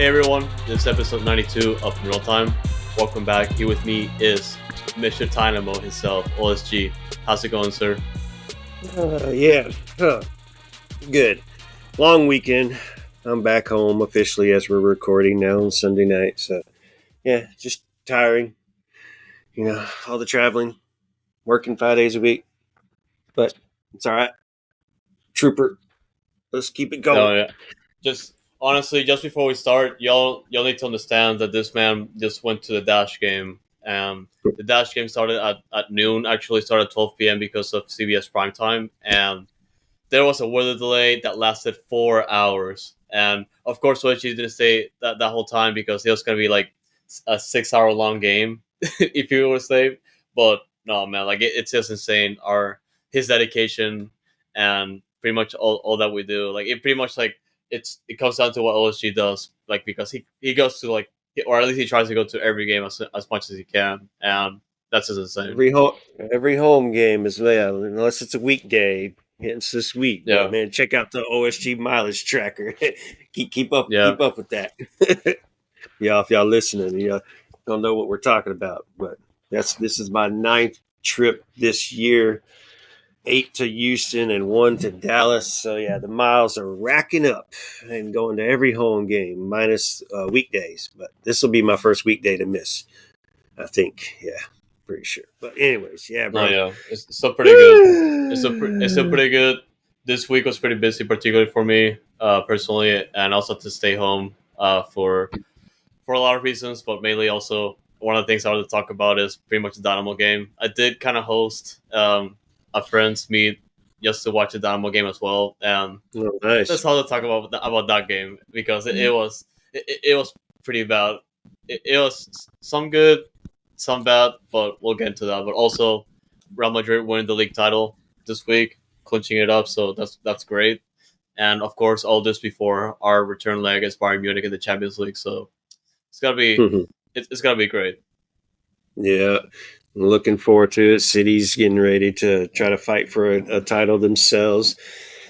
Hey everyone, this is episode 92 of Noodle Time. Welcome back. Here with me is Mr. Tynamo himself, OSG. How's it going, sir? Good. Long weekend. I'm back home officially as we're recording now on Sunday night. So, just tiring. All the traveling, working 5 days a week. But it's all right. Trooper, let's keep it going. Oh yeah. Just honestly, just before we start, y'all need to understand that this man just went to the Dash game. The Dash game started at noon. Actually, started at 12 p.m. because of CBS prime time, and there was a weather delay that lasted 4 hours. And of course, Soichi didn't stay that whole time because it was gonna be like a 6 hour long game if he would stay. But no, man, like it's just insane. His dedication and pretty much all that we do. Like it pretty much like it comes down to what OSG does. Like because he goes to like, or at least he tries to go to every game as much as he can, and that's just insane. Every home game is unless it's a weekday. It's this week, Yeah. but man, check out the OSG mileage tracker. keep up with that. Yeah, if y'all listening, don't know what we're talking about, but this is my 9th trip this year. 8 to Houston and 1 to Dallas. So yeah, the miles are racking up and going to every home game minus weekdays. But this will be my first weekday to miss, I think. Yeah, pretty sure. But anyways, yeah, bro. Oh yeah, it's still pretty good. It's still pretty good. This week was pretty busy, particularly for me personally, and also to stay home for a lot of reasons, but mainly also one of the things I wanted to talk about is pretty much the Dynamo game. I did kind of host a friend's meet just to watch the Dynamo game as well, and nice. that's how to talk about that game because it was pretty bad. It was some good, some bad, but we'll get into that. But also, Real Madrid winning the league title this week, clinching it up, so that's great. And of course, all this before our return leg against Bayern Munich in the Champions League. So it's gotta be it's gotta be great. Yeah, looking forward to it. City's getting ready to try to fight for a title themselves.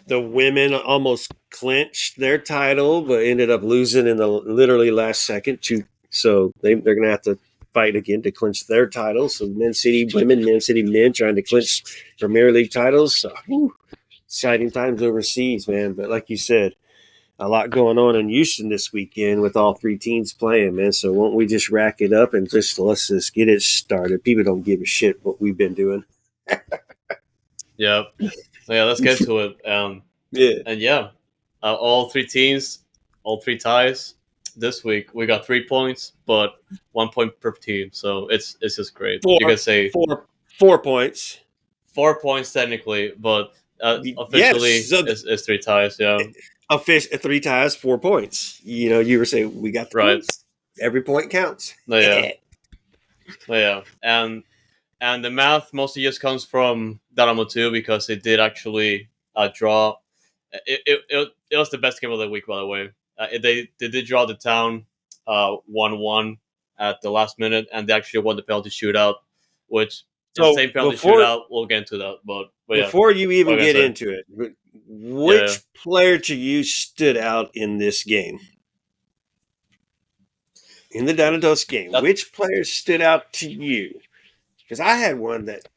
The women almost clinched their title, but ended up losing in the literally last second. So they're going to have to fight again to clinch their title. So Man City women, Man City men trying to clinch Premier League titles. So, exciting times overseas, man. But like you said, a lot going on in Houston this weekend with all 3 teams playing, man. So won't we just rack it up and let's just get it started? People don't give a shit what we've been doing. Yeah, let's get to it. All 3 teams, all 3 ties this week. We got 3 points, but 1 point per team. So it's just great. You can say 4 points. 4 points technically, but officially it's 3 ties. Yeah. A 3 ties, 4 points. You were saying we got the points. Every point counts. Yeah. And the math mostly just comes from Dynamo 2 because it did actually draw. It was the best game of the week, by the way. They did draw the town 1-1 at the last minute, and they actually won the penalty shootout, which the same penalty shootout. We'll get into that, but before you even get into it, which player to you stood out in this game? In the Dynamo game, which player stood out to you? Because I had one that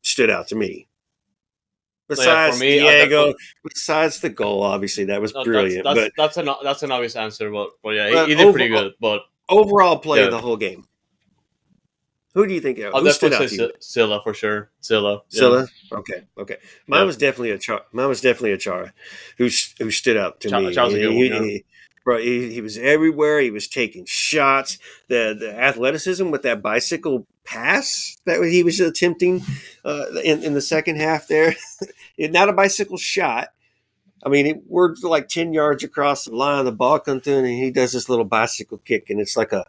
stood out to me. Besides for me, Diego, besides the goal, obviously that was brilliant. That's an obvious answer, but yeah, he did pretty good. But overall play of the whole game. Who do you think? Who stood out to you? Silla for sure. Silla. Okay. Mine was definitely Achara, who stood out to me. He was everywhere. He was taking shots. The athleticism with that bicycle pass that he was attempting in the second half there. Not a bicycle shot. I mean, we're like 10 yards across the line. The ball comes in, and he does this little bicycle kick, and it's like a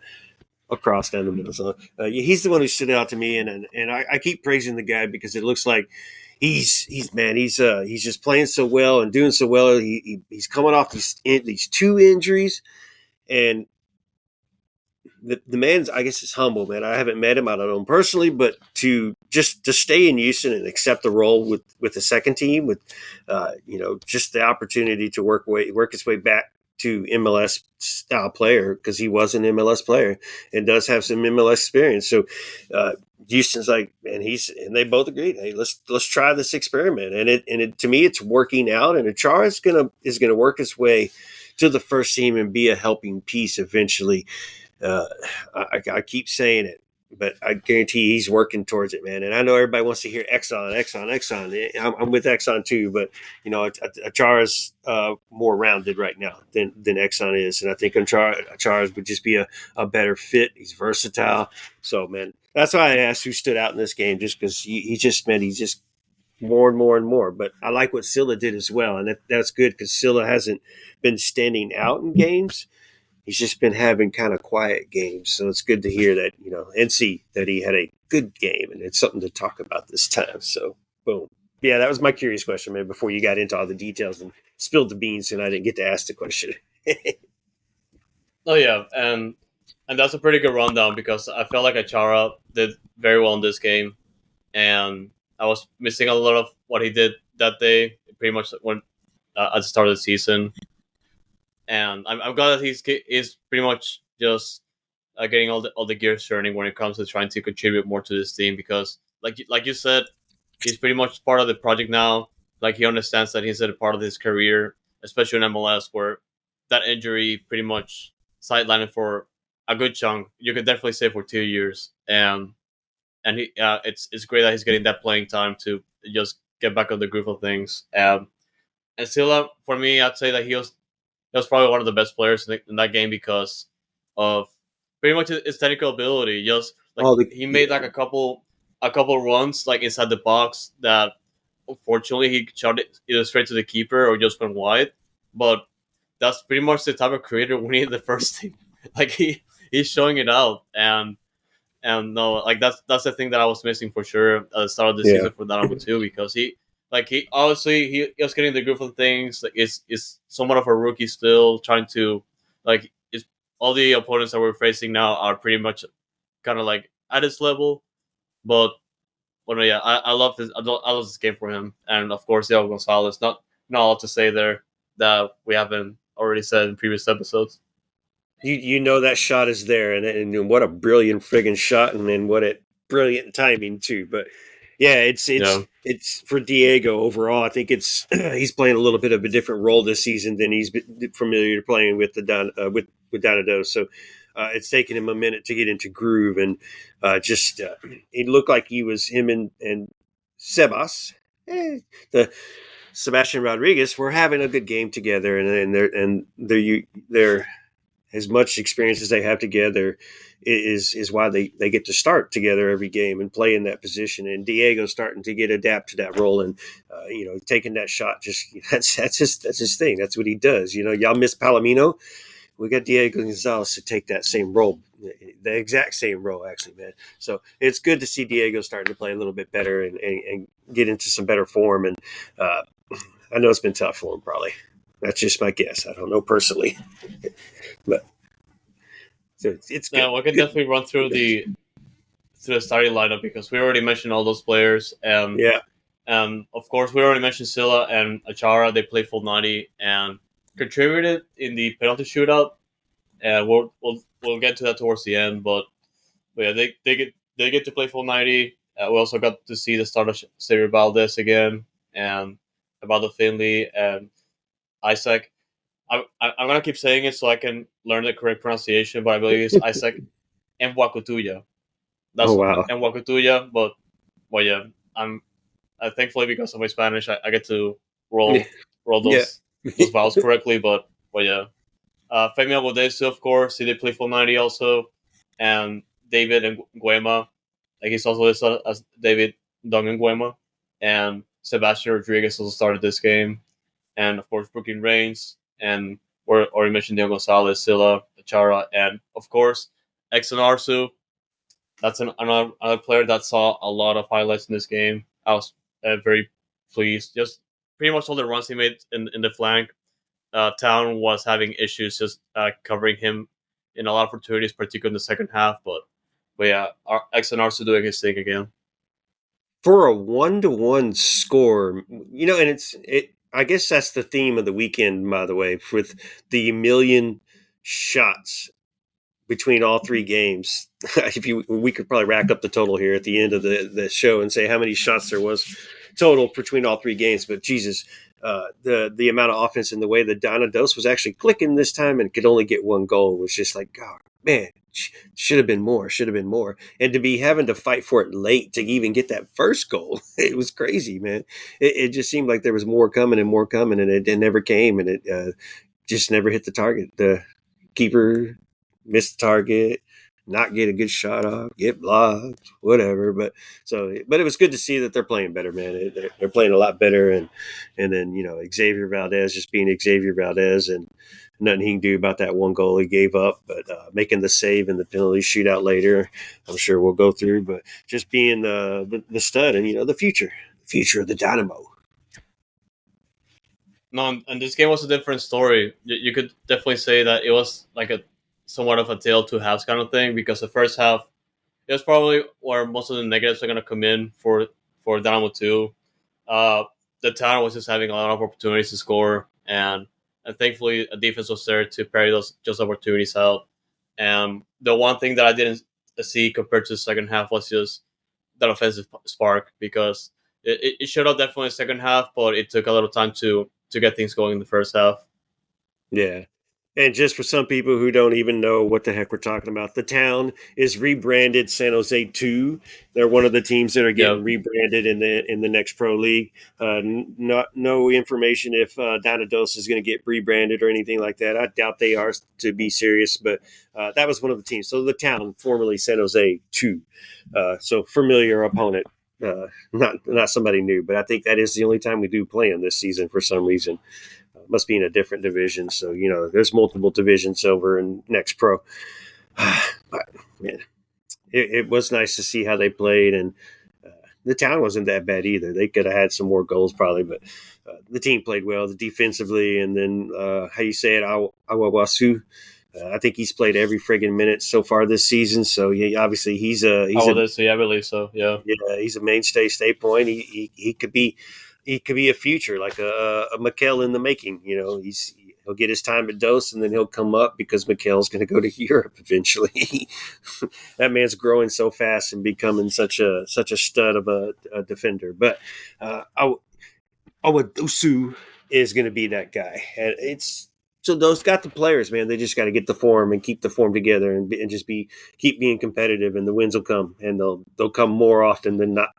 cross down the middle. So he's the one who stood out to me, and I keep praising the guy because it looks like he's just playing so well and doing so well. He's coming off these 2 injuries, and the man's, I guess, is humble, man. I haven't met him, I don't know him personally, but to stay in Houston and accept the role with the second team, with just the opportunity to work his way back to MLS style player because he was an MLS player and does have some MLS experience. So Houston's like, and they both agreed, hey, let's try this experiment. And it to me, it's working out. And Achara is gonna work his way to the first team and be a helping piece eventually. I keep saying it, but I guarantee he's working towards it, man. And I know everybody wants to hear Exxon. I'm with Exxon too, but Achara's more rounded right now than Exxon is, and I think Achara's would just be a better fit. He's versatile, so man, that's why I asked who stood out in this game, just because he's just more and more and more. But I like what Silla did as well, and that's good because Silla hasn't been standing out in games. He's just been having kind of quiet games. So it's good to hear that, and see that he had a good game, and it's something to talk about this time. So, boom. Yeah, that was my curious question, man, before you got into all the details and spilled the beans and I didn't get to ask the question. Oh, yeah. And that's a pretty good rundown because I felt like Achara did very well in this game. And I was missing a lot of what he did that day, pretty much when at the start of the season. And I'm glad that he's pretty much just getting all the gears turning when it comes to trying to contribute more to this team because, like you said, he's pretty much part of the project now. Like he understands that he's at a part of his career, especially in MLS, where that injury pretty much sidelined him for a good chunk. You could definitely say for 2 years, and it's great that he's getting that playing time to just get back on the groove of things. And Silla, for me, I'd say that he was probably one of the best players in that game because of pretty much his technical ability. Just like he made like a couple runs like inside the box that unfortunately he shot it either straight to the keeper or just went wide. But that's pretty much the type of creator we need in the first team. Like he's showing it out and no, like that's the thing that I was missing for sure at the start of the season for Dynamo too because he obviously he was getting the groove of things. Like is somewhat of a rookie still, trying to like is all the opponents that we're facing now are pretty much kind of like at his level. But yeah, I love this. I love this game for him, and of course, Diego Gonzalez. Not a lot to say there that we haven't already said in previous episodes. You know that shot is there, and what a brilliant friggin' shot, and then what a brilliant timing too. But yeah, it's for Diego overall. I think it's he's playing a little bit of a different role this season than he's been familiar to playing with with Donado. So it's taken him a minute to get into groove, and it looked like he was him and Sebas, the Sebastian Rodriguez, were having a good game together, and they're as much experience as they have together is why they get to start together every game and play in that position. And Diego's starting to adapt to that role, and taking that shot. Just that's his thing. That's what he does. Y'all miss Palomino. We got Diego Gonzalez to take that same role, the exact same role, actually, man. So it's good to see Diego starting to play a little bit better and get into some better form. And I know it's been tough for him, probably. That's just my guess. I don't know personally. But so it's good. Yeah, we can definitely run through the starting lineup because we already mentioned all those players, and of course we already mentioned Silla and Achara. They played full 90 and contributed in the penalty shootout, and we'll get to that towards the end. But yeah, they get to play full 90. We also got to see the start of Xavier Valdez again, and Abaldo Finley and Isaac. I'm gonna keep saying it so I can learn the correct pronunciation, but I believe it's Isaac Mwakutuya. That's Mwakutuya, but well, yeah, I'm thankfully because of my Spanish, I get to roll those vowels correctly. But yeah, Femi Agodesu, of course, he did play full 90 also, and David Nguema, like he's also listed as David Nguema, and Sebastian Rodriguez also started this game, and of course Brooklyn Reigns. And or you mentioned Diego Gonzalez, Silla, Achara, and of course Exxon Arsu. That's another player that saw a lot of highlights in this game. I was very pleased. Just pretty much all the runs he made in the flank. Town was having issues just covering him in a lot of opportunities, particularly in the second half. But yeah, Exxon Arsu doing his thing again. For a 1-1 score, and I guess that's the theme of the weekend, by the way, with the million shots between all three games. We could probably rack up the total here at the end of the show and say how many shots there was total between all three games. But Jesus, the amount of offense and the way the Dynados was actually clicking this time and could only get one goal was just like, God, man, should have been more, should have been more. And to be having to fight for it late to even get that first goal, it was crazy, man. It just seemed like there was more coming, and it never came, and it just never hit the target. The keeper missed the target, not get a good shot off, get blocked, whatever. But it was good to see that they're playing better, man. They're playing a lot better, and then Xavier Valdez just being Xavier Valdez, and nothing he can do about that one goal he gave up. But making the save in the penalty shootout later, I'm sure we'll go through. But just being the stud and the future of the Dynamo. No, and this game was a different story. You could definitely say that it was like a somewhat of a tale two halves kind of thing, because the first half it was probably where most of the negatives are going to come in for Dynamo 2. The town was just having a lot of opportunities to score, and thankfully a defense was there to parry those opportunities out. And the one thing that I didn't see compared to the second half was just that offensive spark, because it showed up definitely in the second half, but it took a little time to get things going in the first half. Yeah. And just for some people who don't even know what the heck we're talking about, the town is rebranded San Jose 2. They're one of the teams that are getting rebranded in the next pro league. No information if Dynados is going to get rebranded or anything like that. I doubt they are, to be serious, but that was one of the teams. So the town, formerly San Jose 2. So familiar opponent. Not somebody new, but I think that is the only time we do play them this season for some reason. Must be in a different division. So, there's multiple divisions over in Next Pro. But, man, it was nice to see how they played. And the town wasn't that bad either. They could have had some more goals probably, but the team played well defensively. And then, how you say it, Awawasu. I think he's played every friggin' minute so far this season. So, yeah, obviously he's I believe so. Yeah. Yeah, he's a mainstay stay point. He could be a future, like a Mikel in the making. He'll get his time at Dose, and then he'll come up because Mikel's going to go to Europe eventually. That man's growing so fast and becoming such a stud of a defender. But Awadosu is going to be that guy, and so those got the players, man. They just got to get the form and keep the form together, and just keep being competitive, and the wins will come, and they'll come more often than not.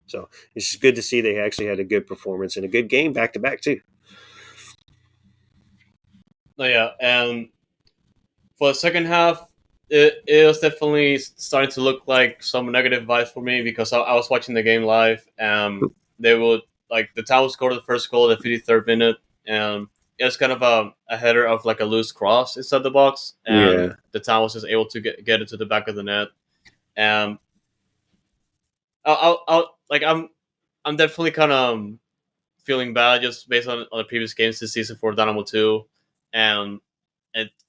So it's good to see they actually had a good performance and a good game back to back too. Oh, yeah, and for the second half, it was definitely starting to look like some negative vibes for me, because I was watching the game live, and they would the town would score the first goal at the 53rd minute, and it was kind of a header of like a loose cross inside the box, and the town was just able to get it to the back of the net, and I'm definitely kind of feeling bad just based on the previous games this season for Dynamo 2, and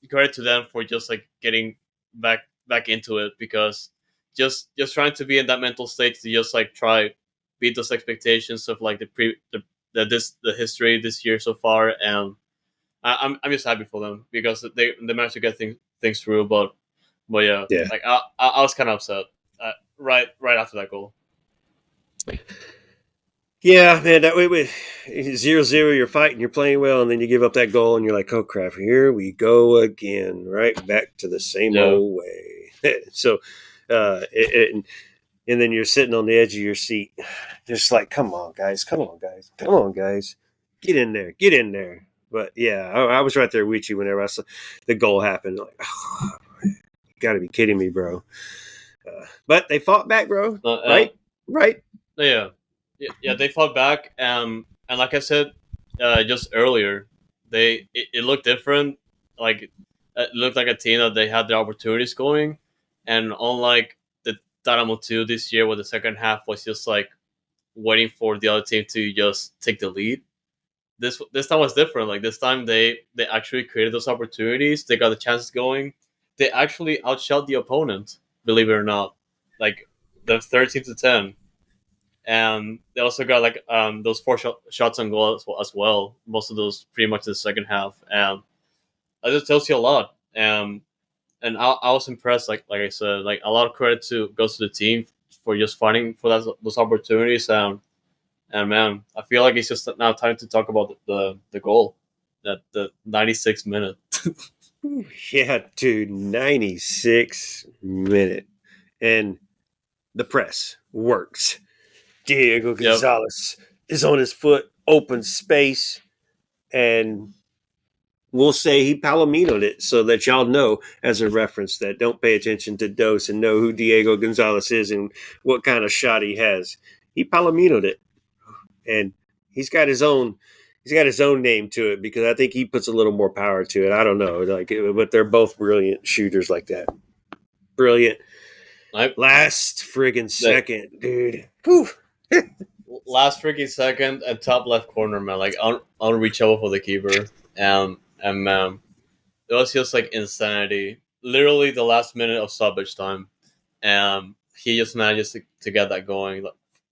credit to them for just getting back into it, because just trying to be in that mental state to just try beat those expectations of the history this year so far, and I'm just happy for them because they managed to get things through, but yeah. I was kind of upset right after that goal. Yeah, man, that way with 0-0, you're fighting, you're playing well, and then you give up that goal, and you're like, oh crap, here we go again, right back to the same old way. So, and then you're sitting on the edge of your seat, just like, come on, guys, get in there. But yeah, I was right there with you whenever I saw the goal happen. Like, oh, you got to be kidding me, bro. But they fought back, bro. Right. Yeah, they fought back, and like I said just earlier, it looked different. It looked like a team that they had their opportunities going, and unlike the Tynamo 2 this year, where the second half was just waiting for the other team to just take the lead. This time was different. This time they actually created those opportunities. They got the chances going. They actually outshot the opponent, believe it or not, the 13-10. and they also got like those four shots on goal as well. Most of those pretty much in the second half, and that just tells you a lot. And I was impressed. Like I said, like a lot of credit goes to the team for just fighting for those opportunities. And man, I feel like it's just now time to talk about the goal, that the 96th minute. Yeah, dude, 96-minute, and the press works. Diego Gonzalez is on his foot, open space, and we'll say he palominoed it so that y'all know, as a reference, that don't pay attention to Dose and know who Diego Gonzalez is and what kind of shot he has. He palominoed it, and he's got his own name to it because I think he puts a little more power to it. I don't know, like, but they're both brilliant shooters like that. Brilliant. Last friggin' second, dude. Whew. Last freaking second and top left corner, man. Like unreachable for the keeper. And man, it was just like insanity. Literally the last minute of stoppage time, and he just managed to get that going.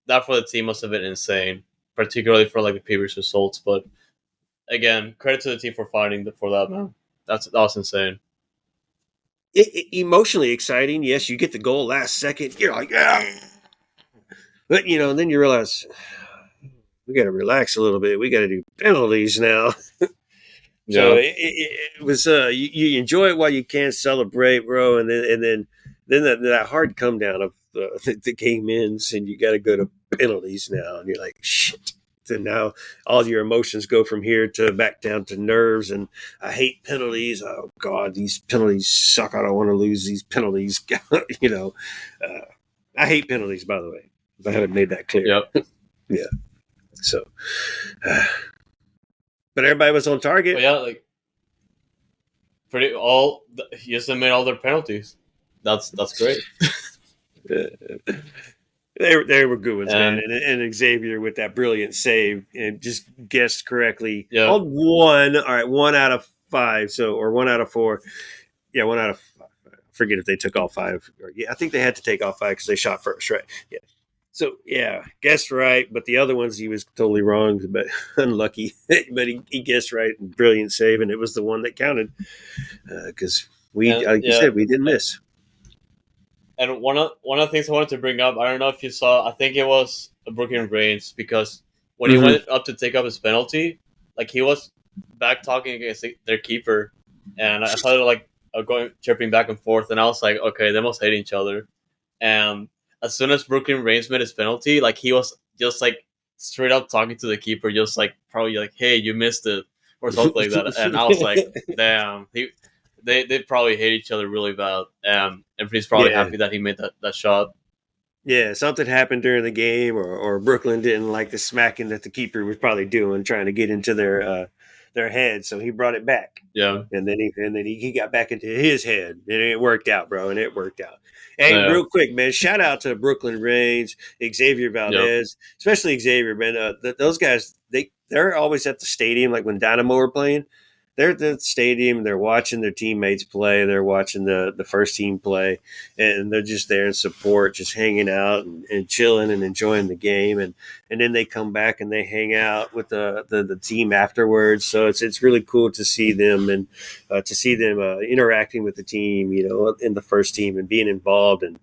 That for the team must have been insane, particularly for like the previous results. But again, credit to the team for fighting for that, man. That was insane. Emotionally exciting. Yes, you get the goal last second. You're like, yeah. But then you realize we got to relax a little bit. We got to do penalties now. So it was you enjoy it while you can, celebrate, bro, and then that hard come down of the game ends and you got to go to penalties now, and you're like, shit. And now all your emotions go from here to back down to nerves, and I hate penalties. Oh God, these penalties suck. I don't want to lose these penalties. I hate penalties, by the way. I haven't made that clear. Yep. Yeah. So, but everybody was on target. But yeah, like he just made all their penalties. That's great. They were good ones, man. And Xavier with that brilliant save and just guessed correctly on one. All right, 1 out of 5. Or 1 out of 4. Yeah, 1 out of 5. I forget if they took all 5. Yeah, I think they had to take all 5 because they shot first, right? Yeah. So yeah, guessed right, but the other ones he was totally wrong, but unlucky. But he guessed right, and brilliant save, and it was the one that counted because like you said, we didn't miss. And one of the things I wanted to bring up, I don't know if you saw, I think it was Brooklyn Reigns, because when he went up to take up his penalty, like he was back talking against their keeper, and I thought like going chirping back and forth, and I was like, okay, they must hate each other. And as soon as Brooklyn Reigns made his penalty, like he was just like straight up talking to the keeper, just like probably like, hey, you missed it or something like that. And I was like, damn, they probably hate each other really bad. And he's probably happy that he made that shot. Yeah, something happened during the game, or Brooklyn didn't like the smacking that the keeper was probably doing, trying to get into their head. So he brought it back. Yeah, and then he got back into his head, and it worked out, bro. And it worked out. Hey, real quick, man! Shout out to Brooklyn Reigns, Xavier Valdez, especially Xavier, man. Those guys, they're always at the stadium, like when Dynamo are playing. They're at the stadium. They're watching their teammates play. They're watching the first team play, and they're just there in support, just hanging out and chilling and enjoying the game. And then they come back and they hang out with the team afterwards. So it's really cool to see them and to see them interacting with the team, in the first team and being involved and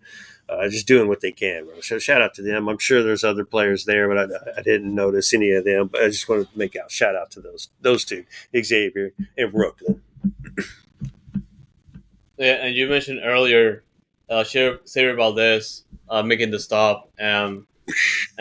just doing what they can, bro. So shout out to them. I'm sure there's other players there, but I didn't notice any of them. But I just wanted to make shout out to those two, Xavier and Brooklyn. Yeah, and you mentioned earlier, Xavier Valdez making the stop, and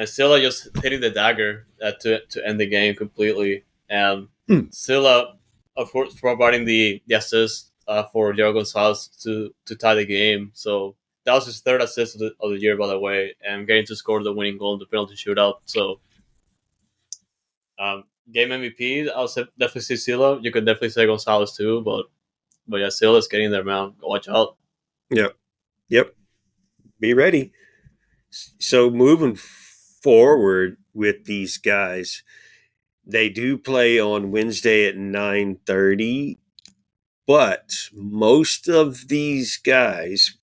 Silla just hitting the dagger to end the game completely, and Silla, of course, providing the assist for Diego Gonzalez to tie the game. So that was his third assist of the year, by the way, and getting to score the winning goal in the penalty shootout. So, game MVP, I'll definitely say Silla. You could definitely say Gonzalez too, but yeah, Silla's getting there, man. Watch out. Yep. Be ready. So moving forward with these guys, they do play on Wednesday at 9:30, but most of these guys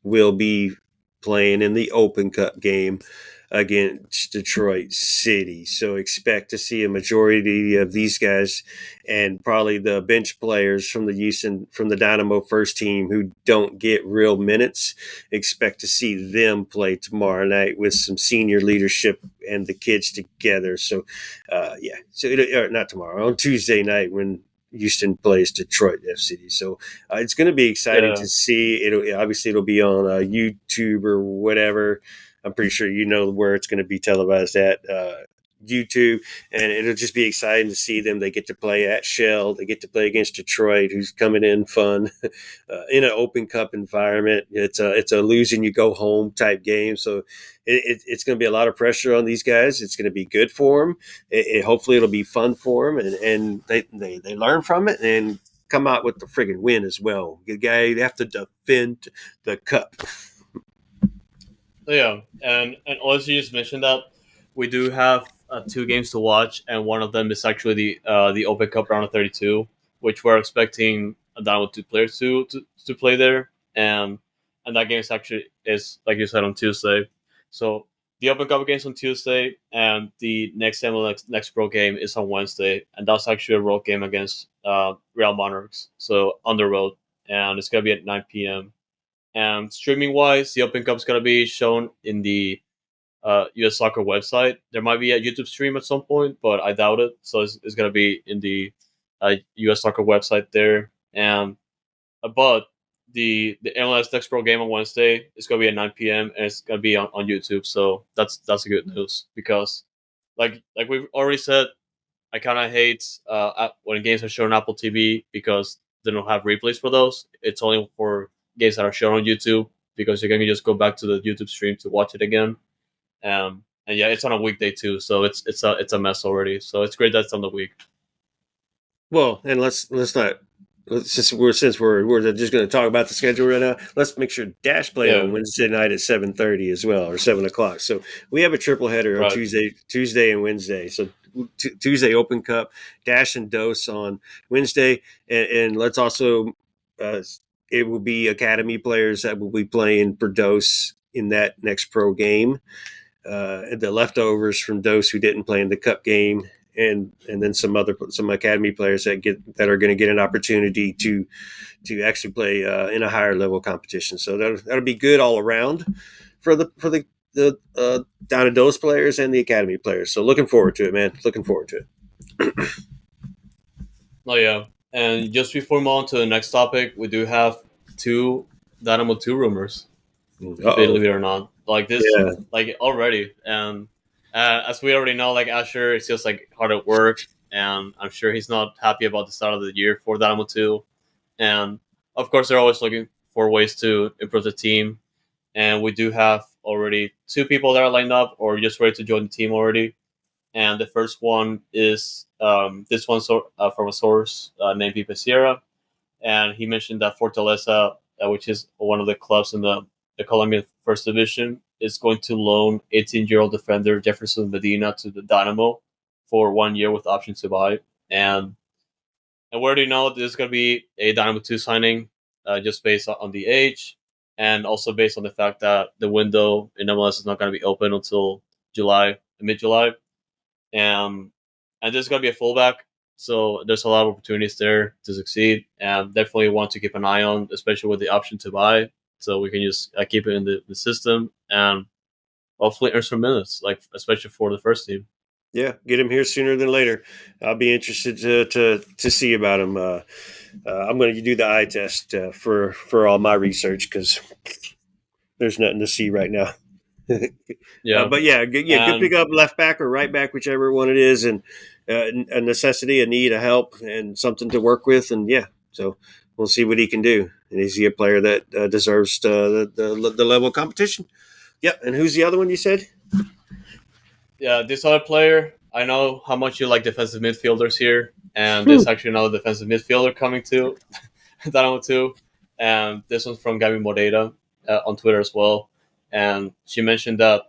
will be playing in the Open Cup game against Detroit City. So expect to see a majority of these guys and probably the bench players from the Dynamo first team who don't get real minutes. Expect to see them play tomorrow night with some senior leadership and the kids together. So, so not tomorrow, on Tuesday night when Houston plays Detroit FC. So it's going to be exciting to see. It'll be on YouTube or whatever. I'm pretty sure you know where it's going to be televised at YouTube, and it'll just be exciting to see them. They get to play at Shell. They get to play against Detroit, who's coming in fun in an Open Cup environment. It's a lose and you go home type game. So it's going to be a lot of pressure on these guys. It's going to be good for them. Hopefully it'll be fun for them, and they learn from it and come out with the friggin' win as well. They have to defend the cup. Yeah, and OSG just mentioned that we do have 2 games to watch, and one of them is actually the Open Cup round of 32, which we're expecting Dynamo 2 players to play there, and that game is like you said on Tuesday. So the Open Cup game's on Tuesday, and the next MLS Next Pro game is on Wednesday, and that's actually a road game against Real Monarchs, so on the road, and it's gonna be at 9 p.m. And streaming wise, the Open Cup is going to be shown in the US Soccer website. There might be a YouTube stream at some point, but I doubt it. So it's going to be in the US Soccer website there. And but the MLS Next Pro game on Wednesday is going to be at 9 p.m. and it's going to be on YouTube. So that's a good news because like we've already said, I kind of hate when games are shown on Apple TV because they don't have replays for those. It's only for games that are shown on YouTube because you can just go back to the YouTube stream to watch it again. And yeah, it's on a weekday too, so it's a mess already. So it's great that it's on the week. Well, and let's not. Since we're just going to talk about the schedule right now, let's make sure Dash play on Wednesday night at 7:30 as well, or 7:00. So we have a triple header on Tuesday and Wednesday. So Tuesday Open Cup, Dash and Dose on Wednesday, and let's also it will be academy players that will be playing for Dose in that next pro game. The leftovers from Dose who didn't play in the Cup game. And then some academy players that are going to get an opportunity to actually play in a higher level competition. So that'll be good all around for the down to those players and the academy players. So looking forward to it, man. Looking forward to it. Oh yeah, and just before we move on to the next topic, we do have 2 Dynamo 2 rumors. Believe it or not, like this, like already, and. As we already know, like Asher is just like hard at work, and I'm sure he's not happy about the start of the year for Dynamo 2. And of course, they're always looking for ways to improve the team. And we do have already 2 people that are lined up or just ready to join the team already. And the first one is this one from a source named Pipe Sierra, and he mentioned that Fortaleza, which is one of the clubs in the Colombian First Division, is going to loan 18-year-old defender Jefferson Medina to the Dynamo for 1 year with option to buy. And we already know this is going to be a Dynamo 2 signing just based on the age and also based on the fact that the window in MLS is not going to be open until mid-July. And this is going to be a fullback, so there's a lot of opportunities there to succeed, and definitely want to keep an eye on, especially with the option to buy, so we can just keep it in the system and hopefully earn some minutes, like especially for the first team. Yeah, get him here sooner than later. I'll be interested to see about him. I'm going to do the eye test for all my research because there's nothing to see right now. Yeah, but good pick up left back or right back, whichever one it is, and a necessity, a need, a help, and something to work with, and so we'll see what he can do. And is he a player that deserves the level of competition? Yep. And who's the other one you said? Yeah, this other player, I know how much you like defensive midfielders here, and there's actually another defensive midfielder coming to Dynamo 2, and this one's from Gabi Moreira on Twitter as well. And she mentioned that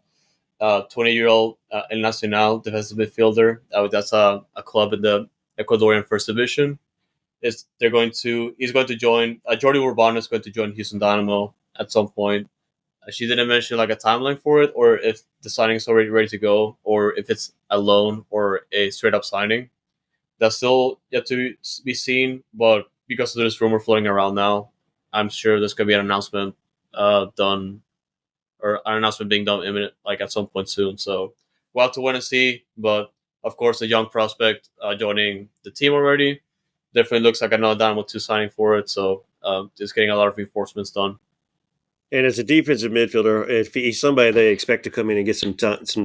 20-year-old El Nacional defensive midfielder, that's a club in the Ecuadorian First Division. He's going to join, Jordi Urbano is going to join Houston Dynamo at some point. She didn't mention like a timeline for it, or if the signing is already ready to go, or if it's a loan or a straight up signing. That's still yet to be seen. But because there's rumor floating around now, I'm sure there's gonna be an announcement done, or an announcement being done imminent, like at some point soon. So we'll have to wait and see. But of course, a young prospect joining the team already definitely looks like another Dynamo 2 signing for it. So just getting a lot of reinforcements done. And as a defensive midfielder, if he's somebody they expect to come in and get some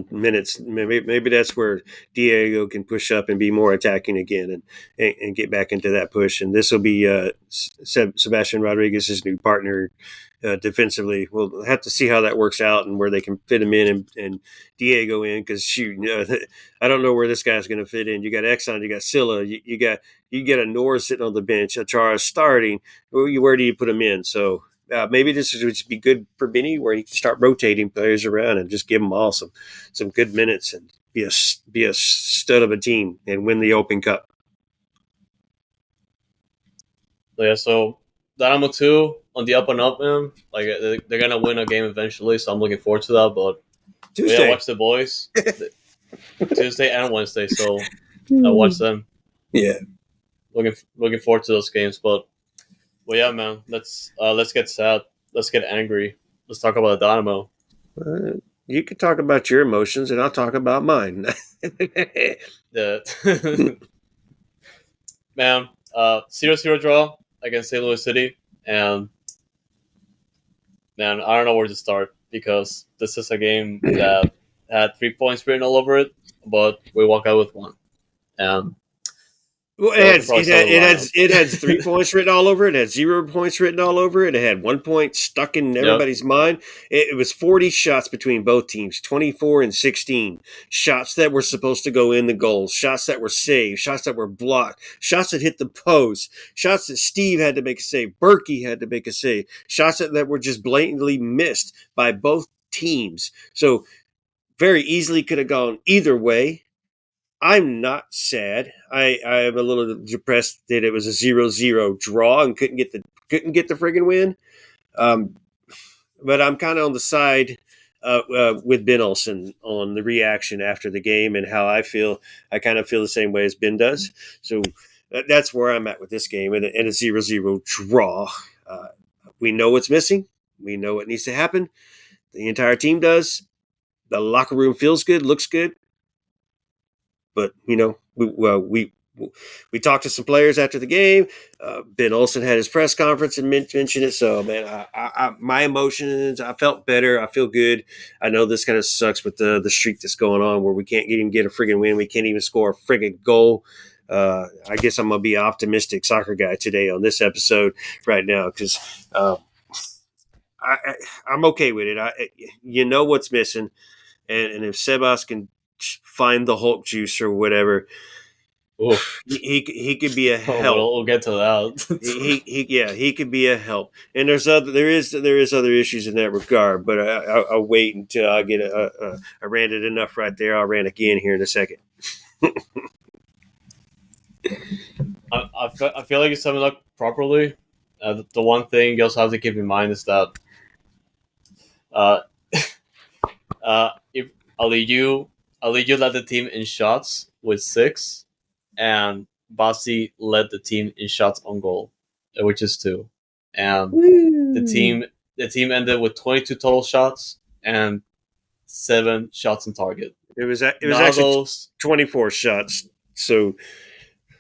minutes, maybe that's where Diego can push up and be more attacking again and get back into that push. And this will be Sebastian Rodriguez's new partner defensively. We'll have to see how that works out and where they can fit him in and Diego in, because I don't know where this guy's going to fit in. You got Exxon, you got Silla, you got a Norris sitting on the bench, Achara starting. Where do you put him in? So. Maybe this would be good for Benny, where he can start rotating players around and just give them all some good minutes and be a stud of a team and win the Open Cup. Yeah, so Dynamo 2 on the up and up, man. Like they're gonna win a game eventually, so I'm looking forward to that. But yeah, watch the boys Tuesday and Wednesday, so I watch them. Yeah, looking forward to those games, but. Well, yeah, man. Let's get sad. Let's get angry. Let's talk about the Dynamo. You can talk about your emotions, and I'll talk about mine. Yeah. Man, 0-0 draw against St. Louis City, and man, I don't know where to start, because this is a game that had 3 points written all over it, but we walk out with 1. And well, it had 3 points written all over it. It had 0 points written all over it. It had 1 point stuck in everybody's mind. It was 40 shots between both teams, 24 and 16. Shots that were supposed to go in the goals, shots that were saved, shots that were blocked, shots that hit the post, shots that Steve had to make a save, Berkey had to make a save, shots that were just blatantly missed by both teams. So very easily could have gone either way. I'm not sad. I am a little depressed that it was a 0-0 draw and couldn't get the friggin' win. But I'm kind of on the side with Ben Olsen on the reaction after the game and how I feel. I kind of feel the same way as Ben does. So that's where I'm at with this game and a 0-0 draw. We know what's missing. We know what needs to happen. The entire team does. The locker room feels good, looks good. But we talked to some players after the game. Ben Olsen had his press conference and mentioned it. So man, my emotions, I felt better. I feel good. I know this kind of sucks with the streak that's going on, where we can't even get a friggin' win. We can't even score a friggin' goal. I guess I'm gonna be optimistic soccer guy today on this episode right now, because I'm okay with it. You know what's missing, and if Sebas can find the Hulk juice or whatever, he could be a help. We'll get to that. he could be a help. And there is other issues in that regard, but I'll wait until I get I ranted enough right there. I'll rant again here in a second. I feel like you summed it up properly. The one thing you also have to keep in mind is that if Aliyu led the team in shots with 6, and Bassi led the team in shots on goal, which is 2. And the team ended with 22 total shots and 7 shots on target. It was actually 24 shots. So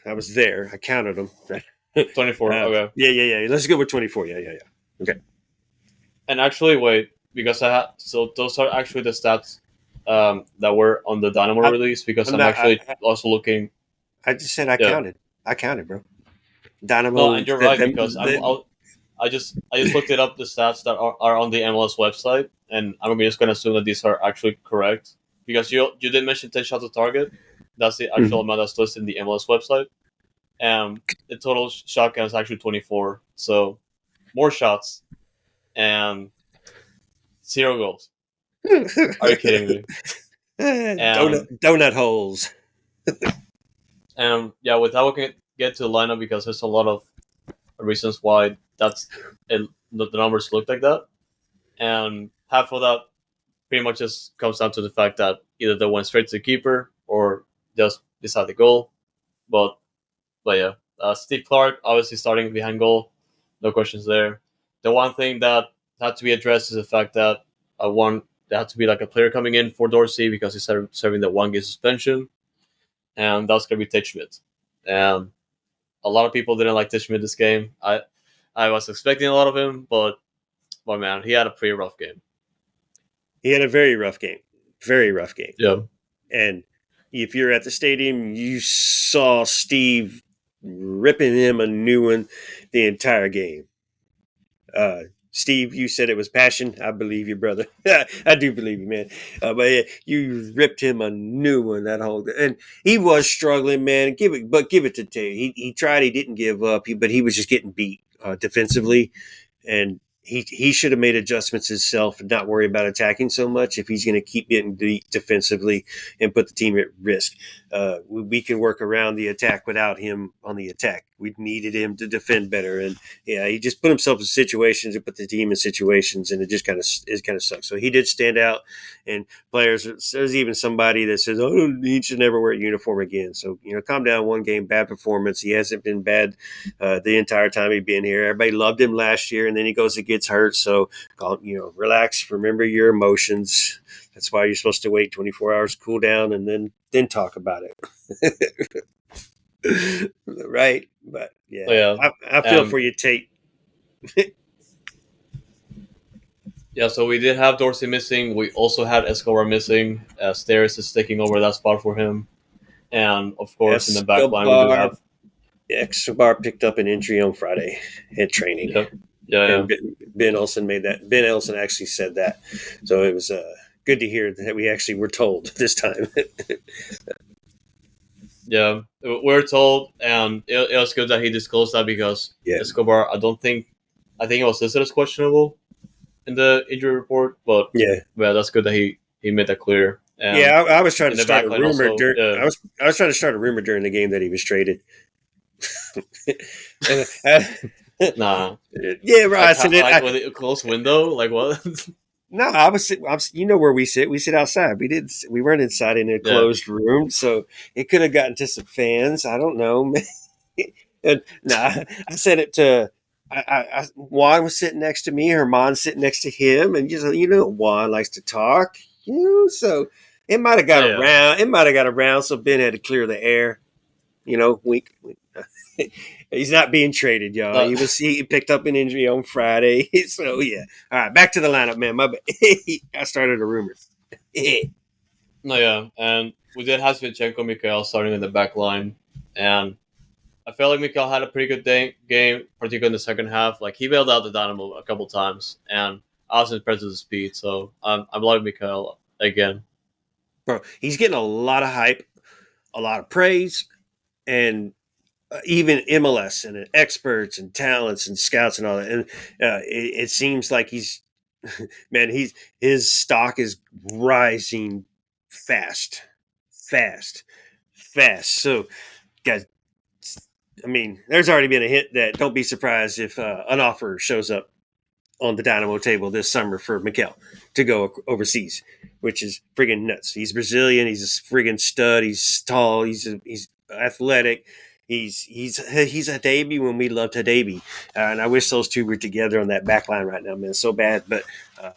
I was there. I counted them. 24. Okay. Yeah. Let's go with 24. Yeah. Okay. And actually, wait, because so those are actually the stats that were on the Dynamo release, because I'm also looking. I just said I counted. I counted, bro. Dynamo. No, and you're right, because I just looked it up, the stats that are on the MLS website, and I'm just gonna assume that these are actually correct, because you did mention 10 shots on target. That's the actual amount that's listed in the MLS website, and the total shot count is actually 24. So more shots and 0 goals. Are you kidding me? Donut holes. And yeah, without we can get to the lineup, because there's a lot of reasons why the numbers look like that. and half of that pretty much just comes down to the fact that either they went straight to the keeper or just beside the goal. But yeah, Steve Clark obviously starting behind goal, no questions there. The one thing that had to be addressed is the fact that there had to be like a player coming in for Dorsey because he's serving the 1 game suspension, and that's gonna be Ted Schmidt. And a lot of people didn't like Ted Schmidt this game. I was expecting a lot of him, but man, he had a pretty rough game. He had a very rough game. Very rough game. Yeah. And if you're at the stadium, you saw Steve ripping him a new one the entire game. Steve, you said it was passion. I believe you, brother. I do believe you, man. But yeah, you ripped him a new one that whole, and he was struggling, man. Give it to Tay. He tried. He didn't give up. But he was just getting beat defensively, and he should have made adjustments himself and not worry about attacking so much if he's going to keep getting beat defensively and put the team at risk. We can work around the attack without him on the attack. We needed him to defend better, and yeah, he just put himself in situations and put the team in situations, and it kind of sucks. So he did stand out, and players. There's even somebody that says, "Oh, he should never wear a uniform again." So calm down. 1 game, bad performance. He hasn't been bad the entire time he's been here. Everybody loved him last year, and then he goes and gets hurt. So relax. Remember your emotions. That's why you're supposed to wait 24 hours, cool down, and then talk about it. Right, but yeah. I feel for you, Tate. Yeah, so we did have Dorsey missing. We also had Escobar missing. Steris is taking over that spot for him, and of course in the back line we do have Escobar picked up an injury on Friday at training. Yep. Yeah. And Ben Olsen made that. Ben Olsen actually said that, so it was good to hear that we actually were told this time. Yeah, we're told, and it was good that he disclosed that because Escobar, I think it was listed as questionable in the injury report, but that's good that he made that clear. And I was trying to start a rumor. I was trying to start a rumor during the game that he was traded. Nah. Yeah, right. With a close window, like what? No, I was. You know where we sit? We sit outside. We weren't inside in a closed room, so it could have gotten to some fans. I don't know. And I said it to. Juan was sitting next to me. Herman sitting next to him, and Juan likes to talk. So it might have got around. It might have got around. So Ben had to clear the air. Wink. He's not being traded, y'all. He picked up an injury on Friday. So yeah. All right, back to the lineup, man. My bad. I started a rumor. No, yeah, and we did have Svinchenko Mikhail starting in the back line, and I felt like Mikhail had a pretty good game, particularly in the second half. Like he bailed out the Dynamo a couple times, and I was impressed with his speed. So I'm loving Mikhail again. Bro, he's getting a lot of hype, a lot of praise, and even MLS and experts and talents and scouts and all that. And it seems like his stock is rising fast. So, guys, I mean, there's already been a hint that don't be surprised if an offer shows up on the Dynamo table this summer for Mikel to go overseas, which is friggin' nuts. He's Brazilian. He's a friggin' stud. He's tall. He's athletic. He's a Hadebe when we loved Hadebe, and I wish those two were together on that back line right now, man. So bad, but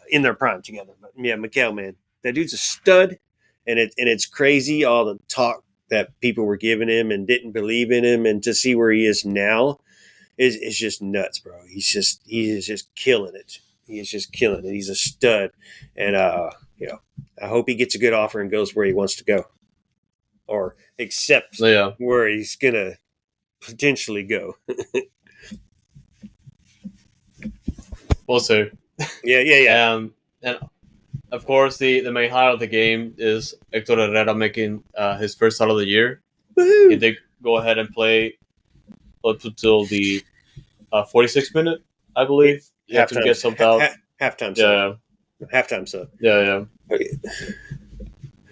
in their prime together. But yeah, Mikel, man, that dude's a stud, and it's crazy all the talk that people were giving him and didn't believe in him, and to see where he is now is just nuts, bro. He is just killing it. He is just killing it. He's a stud, and I hope he gets a good offer and goes where he wants to go, or accepts where he's gonna potentially go. We'll see. Yeah. And of course, the main highlight of the game is Hector Herrera making his first start of the year. Woo-hoo! He did go ahead and play up until the 46th minute, I believe. You have to get subbed out. Halftime sub. Yeah. Halftime sub. Yeah. Okay.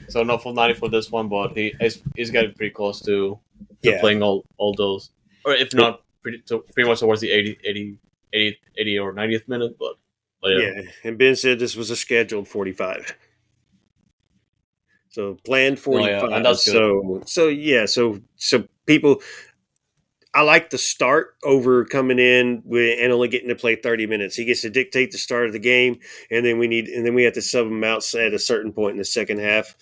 So no full 90 for this one, but he's getting pretty close to playing all those. Or if not, pretty much towards the 80 or 90th minute, but But yeah, and Ben said this was a scheduled 45. So planned no, yeah, 45. and that's good. So people, I like the start over coming in and only getting to play 30 minutes. He gets to dictate the start of the game, and then we have to sub him out at a certain point in the second half.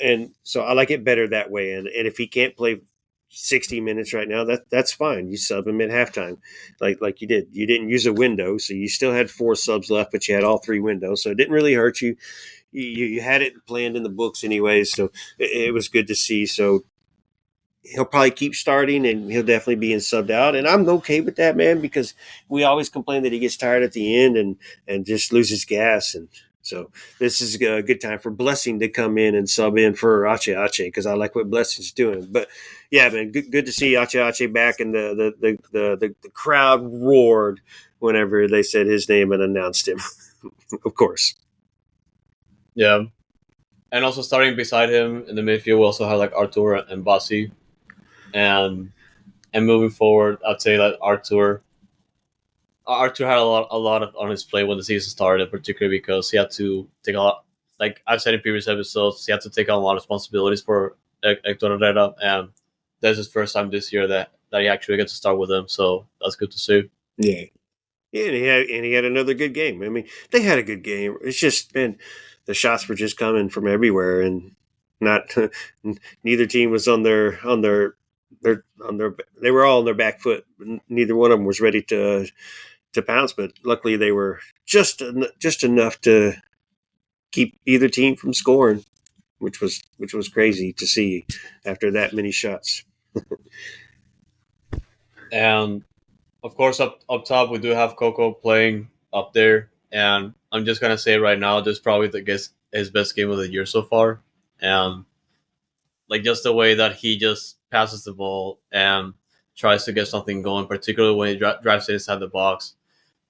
And so I like it better that way. And if he can't play 60 minutes right now, that's fine. You sub him at halftime, like you did. You didn't use a window, so you still had 4 subs left, but you had all 3 windows, so it didn't really hurt you. You had it planned in the books anyways, so it was good to see. So he'll probably keep starting, and he'll definitely be in subbed out, and I'm okay with that, man, because we always complain that he gets tired at the end and just loses gas. And so this is a good time for Blessing to come in and sub in for Ache because I like what Blessing's doing. But yeah, man, good to see Ache back, and the crowd roared whenever they said his name and announced him. Of course. Yeah, and also starting beside him in the midfield, we also have like Artur and Basi, and moving forward, I'd say that Artur had a lot of on his plate when the season started, particularly because he had to take a lot. Like I've said in previous episodes, he had to take on a lot of responsibilities for Hector Herrera, and that's his first time this year that he actually gets to start with him. So that's good to see. Yeah. Yeah, and he had another good game. I mean, they had a good game. It's just been the shots were just coming from everywhere, and not neither team was on their they were all on their back foot. Neither one of them was ready to pounce, but luckily they were just enough to keep either team from scoring, which was crazy to see after that many shots. And of course, up top, we do have Coco playing up there, and I'm just gonna say right now, this is probably his best game of the year so far, and like just the way that he just passes the ball and tries to get something going, particularly when he drives it inside the box.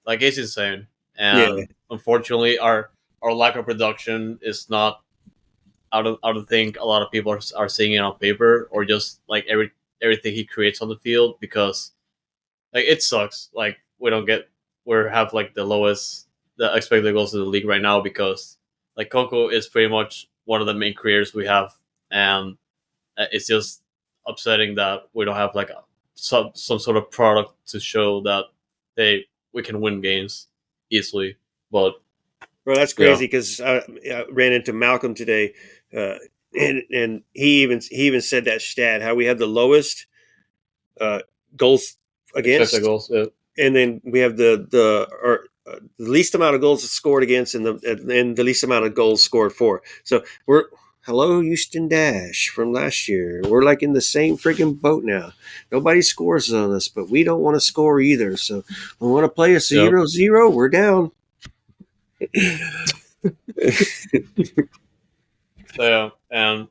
Like it's insane, Yeah, and unfortunately, our lack of production is not out of think a lot of people are seeing it on paper or just like everything he creates on the field because like it sucks. Like we have like the expected goals in the league right now because like Coco is pretty much one of the main creators we have, and it's just upsetting that we don't have like some sort of product to show that we can win games easily. But well, that's yeah, crazy because I ran into Malcolm today, uh, and he even said that stat how we have the lowest uh, goals expected against, goals. Yeah. and then we have the least amount of goals scored against, and the least amount of goals scored for. So we're hello Houston Dash from last year. We're like in the same freaking boat now. Nobody scores on us, but we don't want to score either. So we want to play a Yep. 0-0. We're down. So yeah, and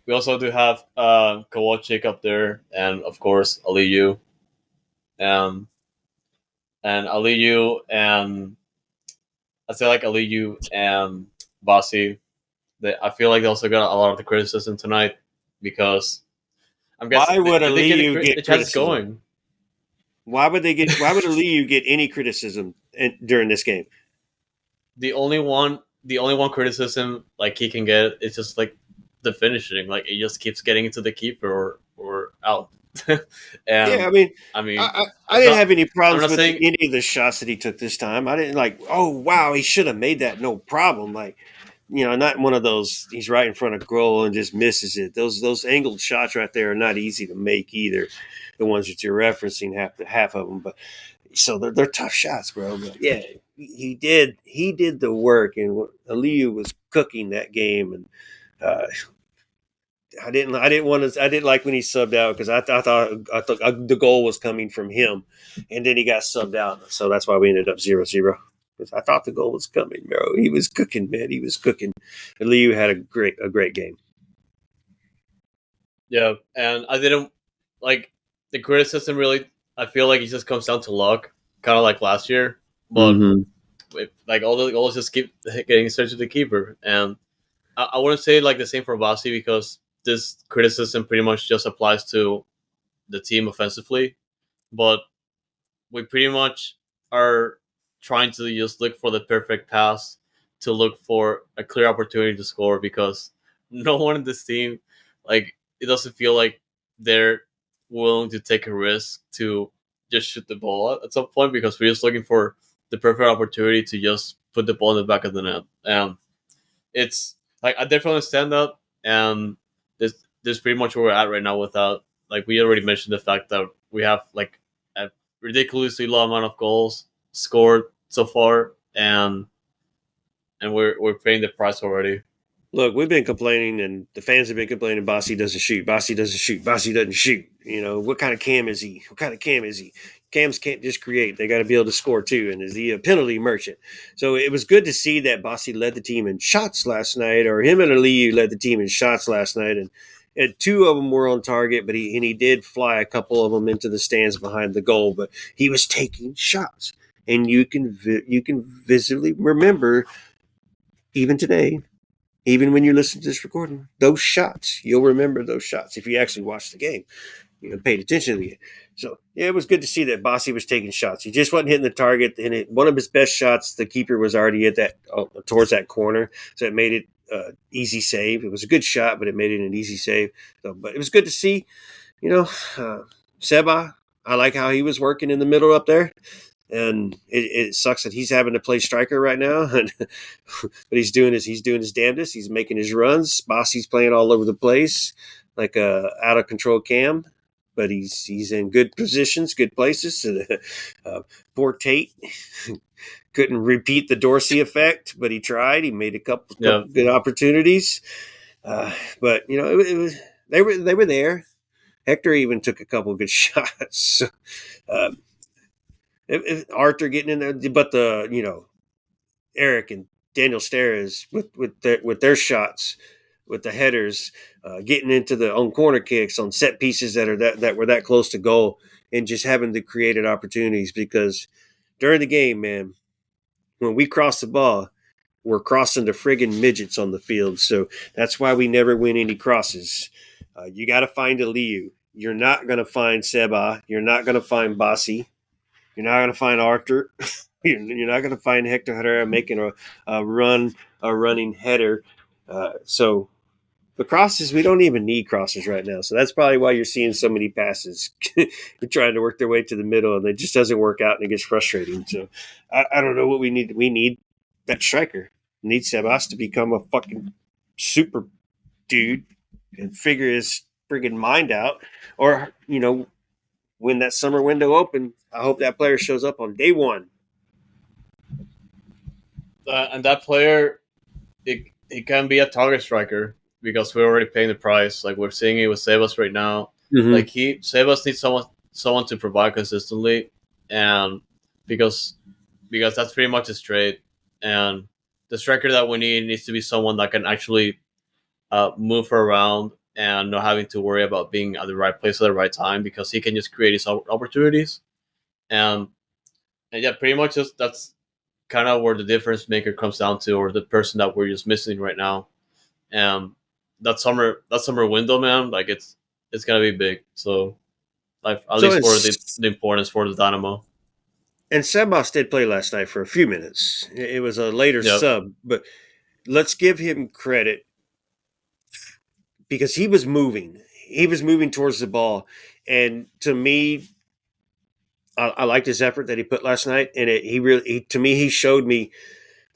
we also do have Kowalczyk up there, and of course Aliyu, and Aliyu and I say like Aliyu and Basi. I feel like they also got a lot of the criticism tonight because I'm guessing Why would did they get Aliyu the get chances criticism? going? Why would Aliyu get any criticism during this game? The only one criticism like he can get is just like the finishing. Like he just keeps getting into the keeper or out. Yeah, And I mean, I mean, I it's didn't not. have any I'm problems not with saying any of the shots that he took this time. I didn't like, oh wow, he should have made that no problem. Like, not one of those. He's right in front of goal and just misses it. Those angled shots right there are not easy to make either. The ones that you're referencing, half of them, but so they're tough shots, bro. But yeah, he did the work, and Aliyu was cooking that game, and uh, I didn't like when he subbed out because I thought the goal was coming from him, and then he got subbed out, so that's why we ended up 0-0. Because I thought the goal was coming, bro. He was cooking, man. He was cooking. And Liu had a great game. yeah, and I didn't like the criticism. Really, I feel like it just comes down to luck, kind of like last year. But Mm-hmm. like all the goals just keep getting straight to the keeper, and I wouldn't say like the same for Basi because this criticism pretty much just applies to the team offensively. But we pretty much are. trying to just look for the perfect pass to look for a clear opportunity to score because no one in this team, like, it doesn't feel like they're willing to take a risk to just shoot the ball at some point because we're just looking for the perfect opportunity to just put the ball in the back of the net. And it's like I definitely understand that, and this pretty much where we're at right now. Without, like, we already mentioned the fact that we have like a ridiculously low amount of goals scored so far, and we're paying the price already. Look, we've been complaining, and the fans have been complaining. Bossy doesn't shoot. Bossy doesn't shoot. Bossy doesn't shoot. You know, what kind of Cam is he? What kind of Cam is he? Cams can't just create; they got to be able to score too. And is he a penalty merchant? So it was good to see that Bossy led the team in shots last night, or him and Aliyu led the team in shots last night, and two of them were on target, but he did fly a couple of them into the stands behind the goal. But he was taking shots, and you can visibly remember even today. Even when you listen to this recording, those shots, you'll remember those shots if you actually watched the game, paid attention to the game. So, yeah, it was good to see that Bossy was taking shots. He just wasn't hitting the target. And one of his best shots, the keeper was already at that towards that corner. So it made it easy save. It was a good shot, but it made it an easy save. So, but it was good to see, Seba. I like how he was working in the middle up there. And it sucks that he's having to play striker right now, but he's doing his damnedest. He's making his runs. Bossy's playing all over the place, like a out of control Cam, but he's in good positions, good places. Poor Tate couldn't repeat the Dorsey effect, but he tried. He made a couple good opportunities, but it was they were there. Hector even took a couple good shots. Arthur getting in there, but Eric and Daniel Steres with their shots, with the headers, getting into the on corner kicks, on set pieces that were that close to goal, and just having the created opportunities. Because during the game, man, when we cross the ball, we're crossing the friggin' midgets on the field. So that's why we never win any crosses. You got to find Aliyu. You're not going to find Seba. You're not going to find Bossy. You're not going to find Arthur. You're not going to find Hector Herrera making a running header. So the crosses, we don't even need crosses right now. So that's probably why you're seeing so many passes. They're trying to work their way to the middle, and it just doesn't work out, and it gets frustrating. So I don't know what we need. We need that striker. We need Sebas to become a fucking super dude and figure his friggin' mind out. Or, when that summer window opens, I hope that player shows up on day one. And that player, it can be a target striker because we're already paying the price. Like, we're seeing it with Sebas right now. Mm-hmm. Like, Sebas needs someone to provide consistently, and because that's pretty much his trade. And the striker that we need needs to be someone that can actually move around and not having to worry about being at the right place at the right time, because he can just create his opportunities. And yeah, pretty much that's kind of where the difference maker comes down to, or the person that we're just missing right now. And that summer window, man, like it's gonna be big. So, like, at least for the importance for the Dynamo. And Sebas did play last night for a few minutes. It was a later sub, but let's give him credit because he was moving. He was moving towards the ball, and to me, I liked his effort that he put last night. And he showed me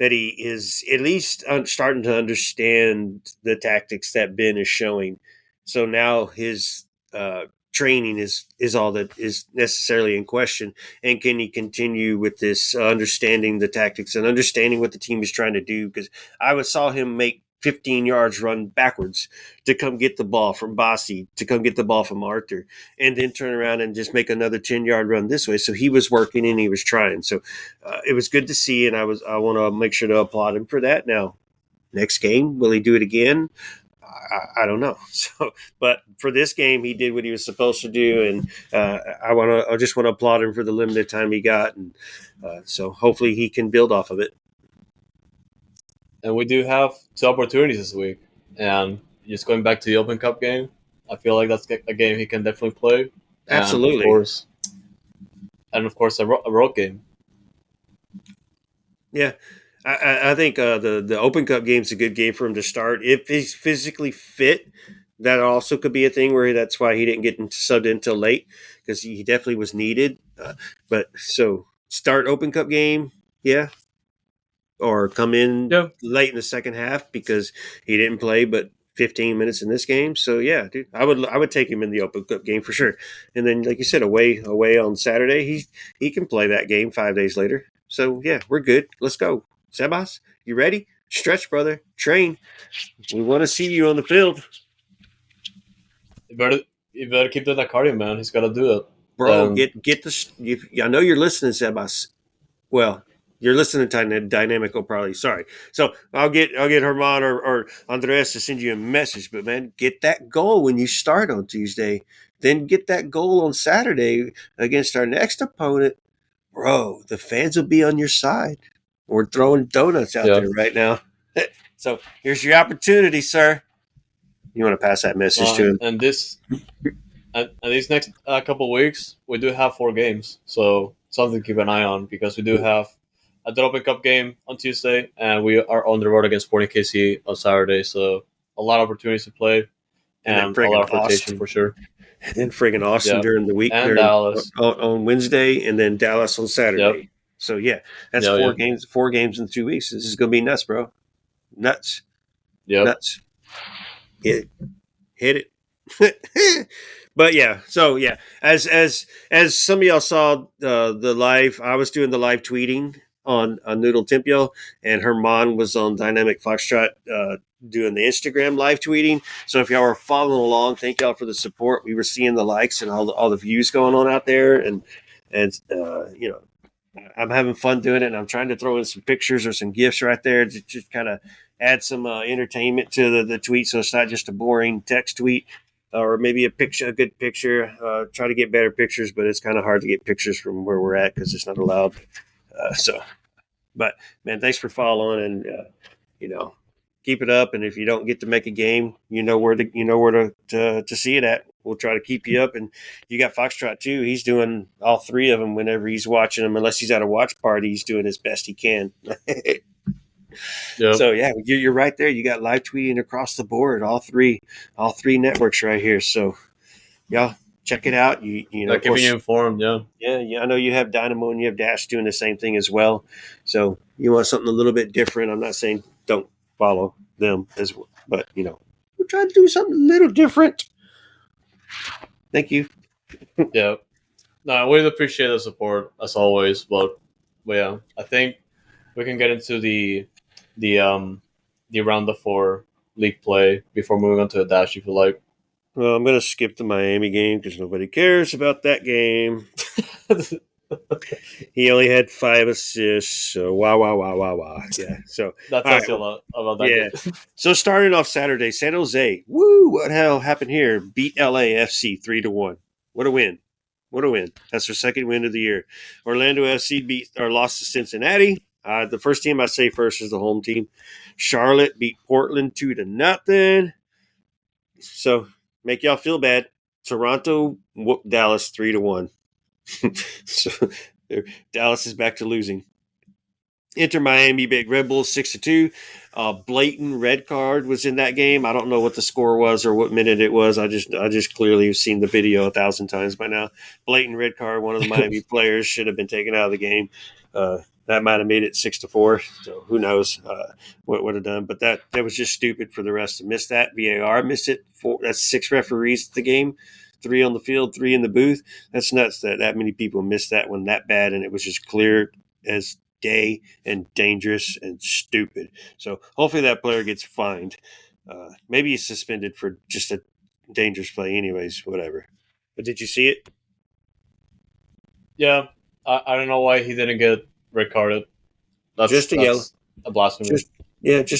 that he is at least starting to understand the tactics that Ben is showing. So now his training is all that is necessarily in question. And can he continue with this understanding the tactics and understanding what the team is trying to do? Because I saw him make 15 yards run backwards to come get the ball from Bossy, to come get the ball from Arthur, and then turn around and just make another 10-yard run this way. So he was working and he was trying. So it was good to see, and I want to make sure to applaud him for that. Now, next game, will he do it again? I don't know. So, but for this game, he did what he was supposed to do, and I just want to applaud him for the limited time he got, and so hopefully he can build off of it. And we do have 2 opportunities this week. And just going back to the Open Cup game, I feel like that's a game he can definitely play. Absolutely. And of course, a road game. Yeah, I think the Open Cup game's a good game for him to start if he's physically fit. That also could be a thing where that's why he didn't get subbed in until late because he definitely was needed. But so start Open Cup game, yeah, or come in Yeah. late in the second half because he didn't play but 15 minutes in this game. So yeah, dude, I would take him in the Open Cup game for sure. And then like you said, away on Saturday, he can play that game 5 days later. So yeah, we're good. Let's go. Sebas, you ready? Stretch, brother. Train. We want to see you on the field. You better, you better keep doing that cardio, man. He's got to do it. Bro, And get the. I know you're listening, Sebas. Well, you're listening to Dynamical probably. Sorry. So I'll get Herman or Andres to send you a message. But man, get that goal when you start on Tuesday. Then get that goal on Saturday against our next opponent. Bro, the fans will be on your side. We're throwing donuts out yeah, there right now. So here's your opportunity, sir. You want to pass that message to him? and this and these next couple weeks we do have 4 games, so something to keep an eye on because we do have a Open Cup game on Tuesday, and we are on the road against Sporting KC on Saturday. So a lot of opportunities to play And then and a friggin' lot of rotation Austin. for sure. And then friggin' Austin Yeah, during the week, and during Dallas. on Wednesday, and then Dallas on Yep. Saturday. So yeah, that's Yeah. four Yeah. games. 4 games in 2 weeks. This is gonna be nuts, bro. Nuts, Yep. nuts. Hit it. But yeah, so yeah, as some of y'all saw the live, I was doing the live tweeting on Noodle Tempio, and Herman was on Dynamic Foxtrot doing the Instagram live tweeting. So if y'all were following along, thank y'all for the support. We were seeing the likes and all the views going on out there, and I'm having fun doing it, and I'm trying to throw in some pictures or some gifs right there to just kind of add some entertainment to the tweet, so it's not just a boring text tweet or maybe a good picture. Try to get better pictures, but it's kind of hard to get pictures from where we're at because it's not allowed. But man, thanks for following, and you know, keep it up. And if you don't get to make a game, you know where to see it at. We'll try to keep you up. And you got Foxtrot too. He's doing all 3 of them whenever he's watching them. Unless he's at a watch party, he's doing as best he can. Yep. So yeah, you're right there. You got live tweeting across the board, all three networks right here. So yeah, check it out. You know, of Keeping you course, informed. Yeah. yeah. I know you have Dynamo and you have Dash doing the same thing as well. So you want something a little bit different. I'm not saying don't follow them as well, but we're trying to do something a little different. Thank you. Yeah. No, I really appreciate the support as always. But yeah, I think we can get into the the round of 4 league play before moving on to the dash if you like. Well, I'm going to skip the Miami game because nobody cares about that game. He only had 5 assists. So wow. Yeah. So That all tells right. you a lot about that Yeah. game. So starting off Saturday, San Jose. Woo! What the hell happened here? Beat LAFC 3-1. What a win! What a win! That's their second win of the year. Orlando FC beat or lost to Cincinnati. The first team I say first is the home team. Charlotte beat Portland 2-0. So make y'all feel bad. Toronto whooped Dallas 3-1. So Dallas is back to losing. Inter Miami beat Red Bulls 6-2. Blatant red card was in that game. I don't know what the score was or what minute it was. I just clearly have seen the video 1,000 times by now. Blatant red card. One of the Miami players should have been taken out of the game. That might have made it 6-4. So who knows what would have done? But that was just stupid for the rest to miss that. VAR missed it. That's 6 referees at the game. 3 on the field, 3 in the booth. That's nuts that many people missed that one that bad, and it was just clear as day and dangerous and stupid. So hopefully that player gets fined. Maybe he's suspended for just a dangerous play, anyways. Whatever. But did you see it? Yeah, I don't know why he didn't get red carded. Just a yellow. That's a blasphemy. Just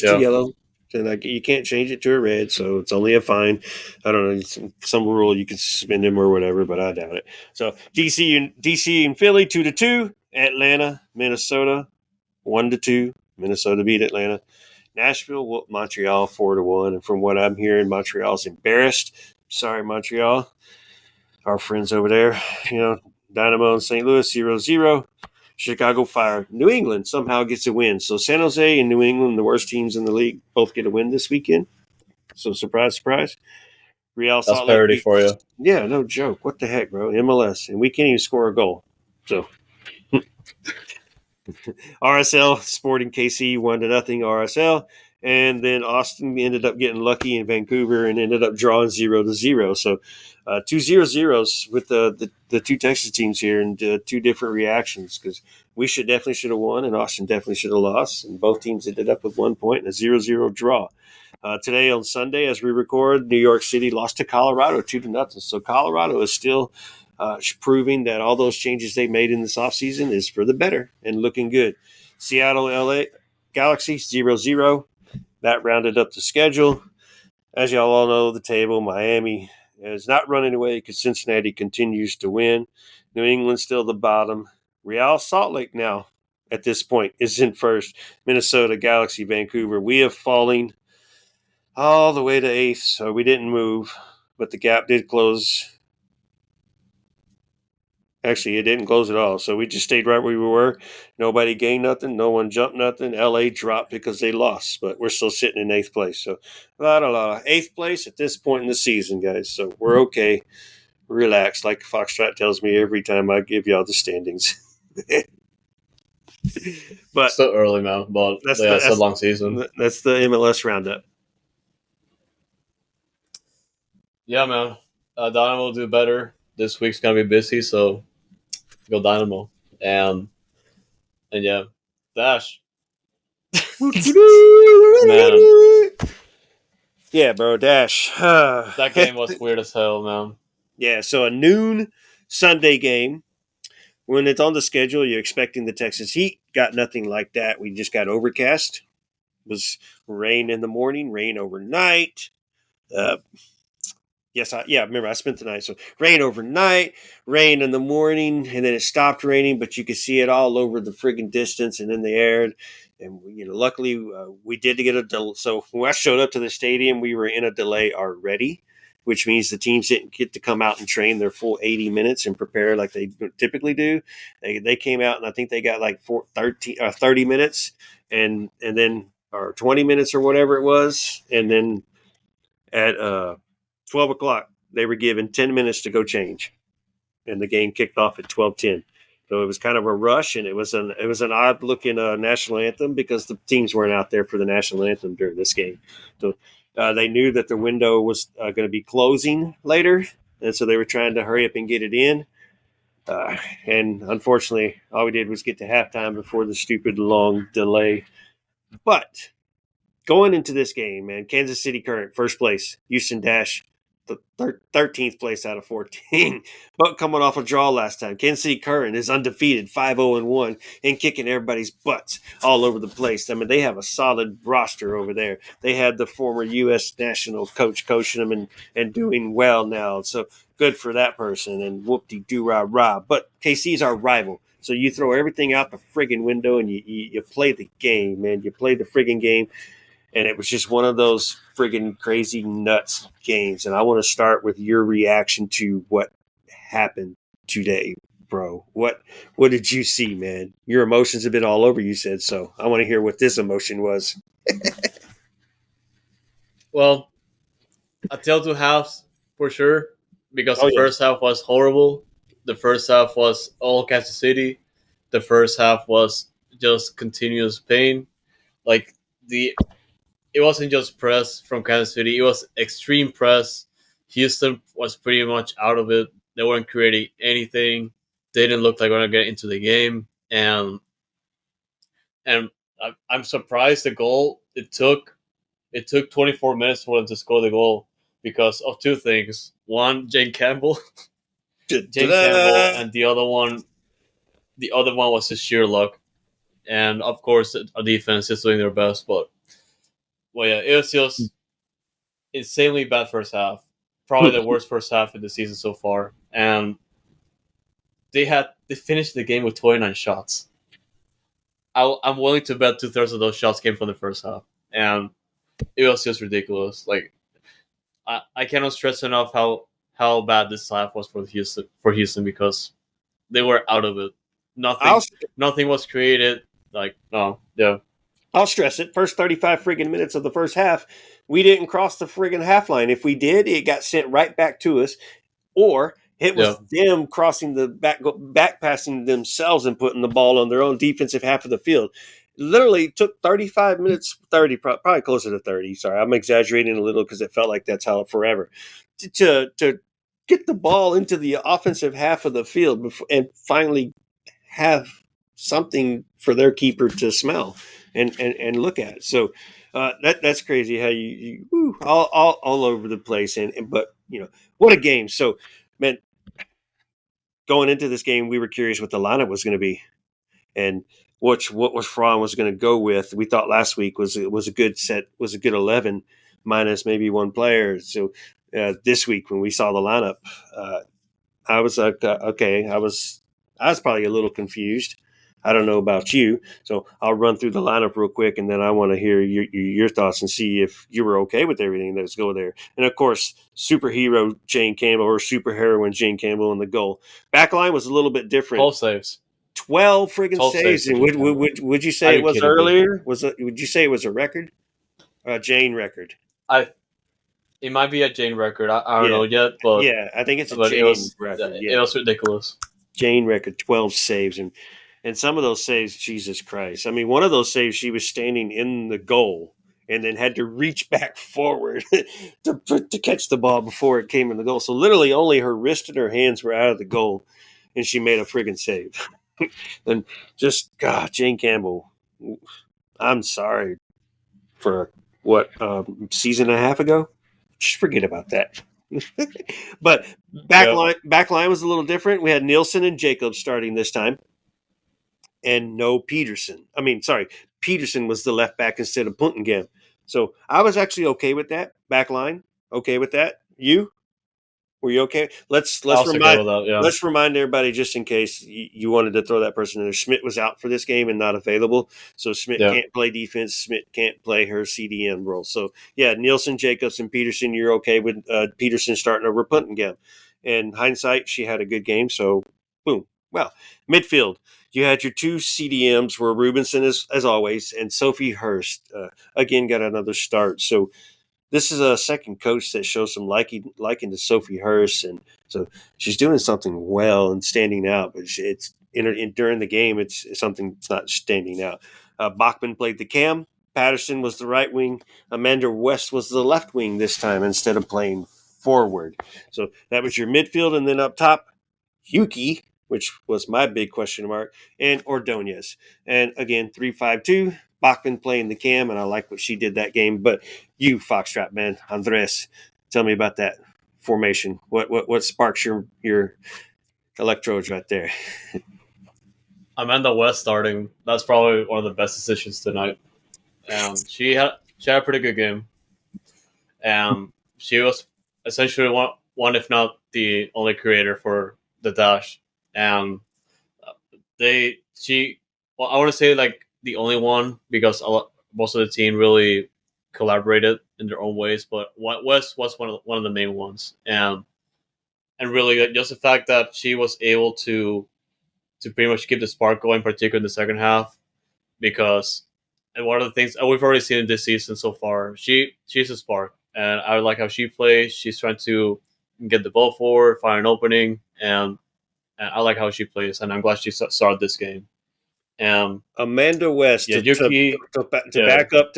a Yeah. yellow. And like you can't change it to a red, so it's only a fine. I don't know some rule you can suspend him or whatever, but I doubt it. So DC and Philly 2-2. Atlanta, Minnesota 1-2. Minnesota beat Atlanta. Nashville whooped Montreal 4-1, and from what I'm hearing, Montreal's embarrassed. Sorry, Montreal, our friends over there. Dynamo and St. Louis 0-0. Chicago Fire. New England somehow gets a win. So San Jose and New England, the worst teams in the league, both get a win this weekend. So surprise, surprise. Real That's Salt Lake parody for beats. you. Yeah, no joke. What the heck, bro? MLS, and we can't even score a goal. So RSL Sporting KC 1-0 RSL, and then Austin ended up getting lucky in Vancouver and ended up drawing 0-0. So 2-0-0s with the two Texas teams here, and two different reactions because we definitely should have won, and Austin definitely should have lost, and both teams ended up with 1 point and a 0-0 draw. Today on Sunday, as we record, New York City lost to Colorado 2-0. So Colorado is still proving that all those changes they made in this offseason is for the better and looking good. Seattle, LA Galaxy 0-0. That rounded up the schedule. As y'all all know, the table, Miami is not running away because Cincinnati continues to win. New England still the bottom. Real Salt Lake now, at this point, is in first. Minnesota, Galaxy, Vancouver. We have fallen all the way to eighth, so we didn't move, but the gap did close. Actually, it didn't close at all, so we just stayed right where we were. Nobody gained nothing. No one jumped nothing. LA dropped because they lost, but we're still sitting in eighth place. So, eighth place at this point in the season, guys. So we're okay. Relax, like Foxtrot tells me every time I give y'all the standings. But still early, man. But it's a long season. That's the MLS roundup. Yeah, man. Dynamo will do better. This week's gonna be busy, so go Dynamo. And yeah, Dash. Man, yeah, bro, Dash. that game was weird as hell, man. Yeah, so a noon Sunday game. When it's on the schedule, you're expecting the Texas Heat. Got nothing like that. We just got overcast. It was rain in the morning, rain overnight. Remember, I spent the night. So rain overnight, rain in the morning, and then it stopped raining, but you could see it all over the friggin' distance and in the air. And, luckily we did get a delay. So when I showed up to the stadium, we were in a delay already, which means the teams didn't get to come out and train their full 80 minutes and prepare like they typically do. They came out, and I think they got like 30 minutes and then, or 20 minutes or whatever it was. And then at 12 o'clock, they were given 10 minutes to go change, and the game kicked off at 12:10. So it was kind of a rush, and it was an odd looking national anthem because the teams weren't out there for the national anthem during this game. So they knew that the window was going to be closing later, and so they were trying to hurry up and get it in. And unfortunately, all we did was get to halftime before the stupid long delay. But going into this game, man, Kansas City Current, first place. Houston Dash, the 13th place out of 14. But coming off a draw last time, Kansas City Current is undefeated, 5-0-1, and kicking everybody's butts all over the place. I mean, they have a solid roster over there. They had the former U.S. national coach coaching them and doing well now. So good for that person, and whoop-de-doo-rah-rah. But KC's our rival. So you throw everything out the friggin' window and you play the game, man. You play the friggin' game. And it was just one of those friggin' crazy nuts games. And I want to start with your reaction to what happened today, bro. What did you see, man? Your emotions have been all over, you said. So I want to hear what this emotion was. Well, a tale two halves for sure, because the first half was horrible. The first half was all Kansas City. The first half was just continuous pain. Like it wasn't just press from Kansas City; it was extreme press. Houston was pretty much out of it. They weren't creating anything. They didn't look like they were gonna get into the game, and I'm surprised the goal it took 24 minutes for them to score the goal because of two things. One, Jane Campbell, and the other one was just sheer luck. And of course, our defense is doing their best. But well, yeah, it was just insanely bad first half. Probably the worst first half of the season so far. And they finished the game with 29 shots. I'm willing to bet 2/3 of those shots came from the first half, and it was just ridiculous. Like I cannot stress enough how bad this half was for Houston because they were out of it. nothing was created. Like, no, yeah. I'll stress it. First 35 friggin' minutes of the first half, we didn't cross the friggin' half line. If we did, it got sent right back to us, or it was them crossing the back passing themselves and putting the ball on their own defensive half of the field. Literally took 35 minutes, 30, probably closer to 30. Sorry, I'm exaggerating a little because it felt like that's how forever to get the ball into the offensive half of the field and finally have something for their keeper to smell and look at. So that's crazy how you all over the place. But what a game. So man, going into this game, we were curious what the lineup was going to be and what was Fran was going to go with. We thought last week was a good set, was a good 11 minus maybe one player. So this week when we saw the lineup, I was like, okay, I was probably a little confused. I don't know about you, so I'll run through the lineup real quick, and then I want to hear your thoughts and see if you were okay with everything that's go there. And of course, superhero Jane Campbell or superheroine Jane Campbell in the goal. Backline was a little bit different. 12 saves. 12 friggin' 12 saves. And would you say it was earlier? Would you say it was a record? A Jane record? It might be a Jane record. I don't know yet, but yeah, I think it's a Jane record. It was ridiculous. Jane record, 12 saves, and some of those saves, Jesus Christ! I mean, one of those saves, she was standing in the goal and then had to reach back forward to catch the ball before it came in the goal. So literally, only her wrist and her hands were out of the goal, and she made a friggin' save. And just God, Jane Campbell, I'm sorry for what season and a half ago. Just forget about that. But backline was a little different. We had Nielsen and Jacobs starting this time, and no Peterson. Peterson was the left back instead of Puntingam. So I was actually okay with that backline. Okay with that. You? Were you okay? Let's remind everybody just in case you wanted to throw that person in there. Schmidt was out for this game and not available, so Schmidt can't play defense. Schmidt can't play her CDM role. So yeah, Nielsen, Jacobs, and Peterson. You're okay with Peterson starting over Puntingam. And hindsight, she had a good game. So boom. Well, midfield. You had your two CDMs were Rubinson as always, and Sophie Hurst again got another start. So this is a second coach that shows some liking to Sophie Hurst, and so she's doing something well and standing out. But it's during the game, it's something that's not standing out. Bachman played the cam. Patterson was the right wing. Amanda West was the left wing this time instead of playing forward. So that was your midfield, and then up top, Yuki, which was my big question mark, and Ordonez. And again, 3-5-2. Bachman playing the cam, and I like what she did that game. But you, Foxtrot, man, Andres, tell me about that formation. What sparks your electrodes right there? Amanda West starting. That's probably one of the best decisions tonight. She had a pretty good game. She was essentially one, if not the only creator for the dash. And I want to say like the only one because most of the team really collaborated in their own ways, but West was one of the main ones, and really just the fact that she was able to pretty much keep the spark going, particularly in the second half, because and one of the things we've already seen in this season so far, she's a spark, and I like how she plays. She's trying to get the ball forward, find an opening, and I like how she plays, and I'm glad she started this game. Amanda West, to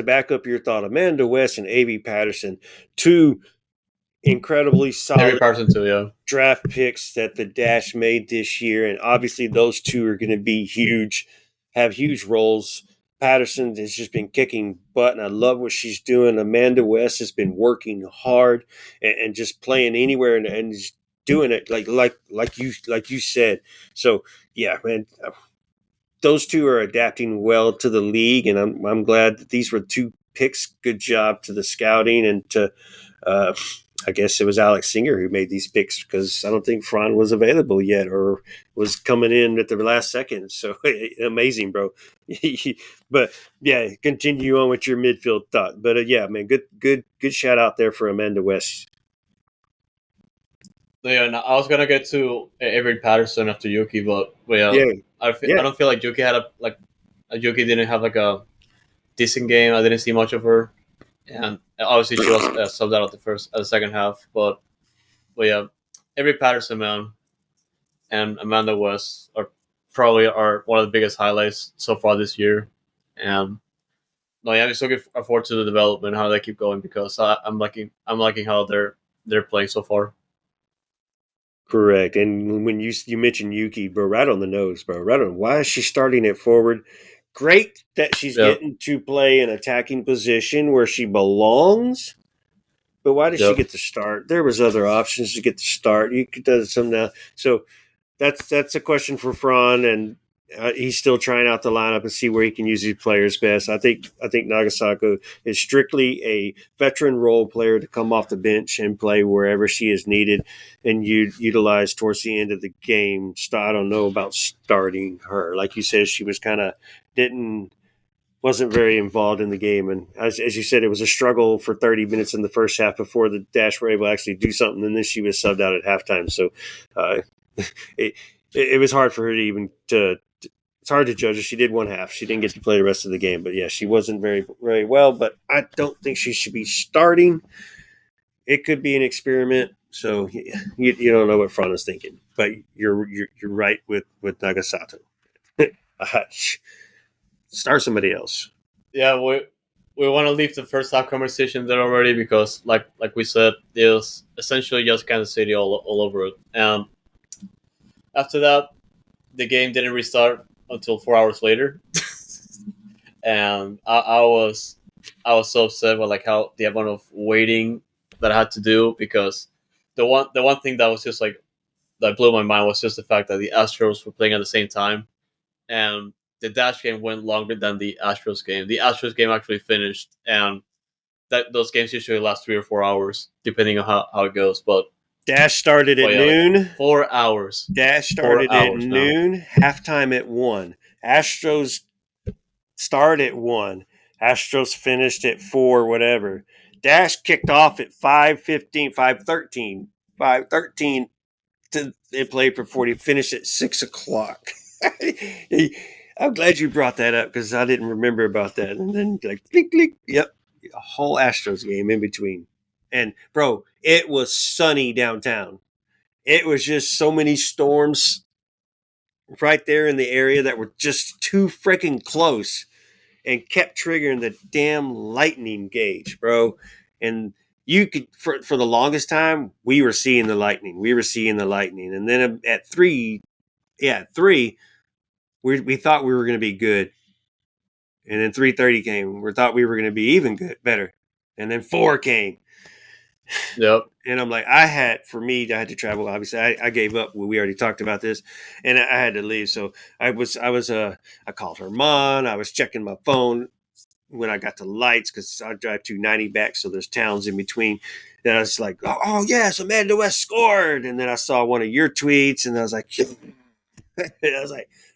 back up your thought, Amanda West and Avy Patterson, two incredibly solid draft picks that the Dash made this year, and obviously those two are going to be huge, have huge roles. Patterson has just been kicking butt, and I love what she's doing. Amanda West has been working hard and just playing anywhere and just doing it like you said. So yeah, man. Those two are adapting well to the league, and I'm glad that these were two picks. Good job to the scouting and to, I guess it was Alex Singer who made these picks because I don't think Fran was available yet or was coming in at the last second. So amazing, bro. But yeah, continue on with your midfield thought. But yeah, man, good shout out there for Amanda West. Yeah, I was gonna get to Avery Patterson after Yuki, but yeah. I don't feel like Yuki had Yuki didn't have like a decent game. I didn't see much of her, and obviously she was subbed out at the second half. But yeah, Avery Patterson, man, and Amanda West are probably one of the biggest highlights so far this year, and no, yeah, I'm just looking forward to the development, how they keep going, because I'm liking how they're playing so far. Correct. And when you mentioned Yuki, bro, right on the nose, bro. Right on. Why is she starting it forward? Great that she's getting to play an attacking position where she belongs. But why did she get the start? There was other options to get the start. You could do some now. So that's a question for Fran, and he's still trying out the lineup and see where he can use these players best. I think Nagasako is strictly a veteran role player to come off the bench and play wherever she is needed and utilize towards the end of the game. I don't know about starting her. Like you said, she was kind of wasn't very involved in the game, and as you said, it was a struggle for 30 minutes in the first half before the Dash were able to actually do something, and then she was subbed out at halftime. So it was hard for her to even to. It's hard to judge her. She did one half. She didn't get to play the rest of the game, but yeah, she wasn't very well. But I don't think she should be starting. It could be an experiment. So you don't know what Fran is thinking, but you're right with Nagasato. Start somebody else. Yeah, we want to leave the first half conversation there already, because like we said, it was essentially just Kansas City all over it. And after that, the game didn't restart until 4 hours later, and I was so upset with like how the amount of waiting that I had to do, because the one thing that was just like that blew my mind was just the fact that the Astros were playing at the same time, and the Dash game went longer than the Astros game. The Astros game actually finished, and those games usually last 3 or 4 hours, depending on how it goes. But Dash started at noon. Like 4 hours. Dash started at noon. Halftime at 1. Astros start at 1. Astros finished at 4, whatever. Dash kicked off at 5:15, 5:13. 5:13 it played for 40, finished at 6 o'clock. I'm glad you brought that up because I didn't remember about that. And then like click, click, yep, a whole Astros game in between. And bro, it was sunny downtown. It was just so many storms right there in the area that were just too freaking close and kept triggering the damn lightning gauge, bro. And you could, for the longest time, we were seeing the lightning. And then at 3, we thought we were going to be good. And then 3:30 came. We thought we were going to be even better. And then 4 came. Yep. And I'm like, I had to travel. Obviously, I gave up. We already talked about this, and I had to leave. So I called her mom. I was checking my phone when I got to Lights because I drive 290 back, so there's towns in between. And I was like, oh yes, Amanda West scored. And then I saw one of your tweets, and I was like,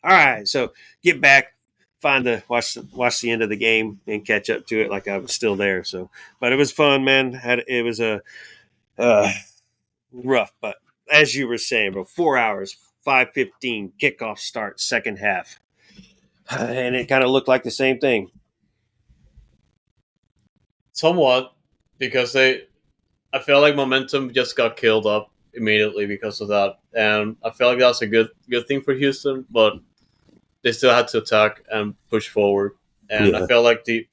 all right. So get back, watch the end of the game, and catch up to it like I was still there. So, but it was fun, man. It was a rough, but as you were saying, bro, 4 hours, 5:15 kickoff start, second half, and it kind of looked like the same thing. Somewhat, because I felt like momentum just got killed up immediately because of that, and I felt like that's a good thing for Houston, but they still had to attack and push forward, and I felt like we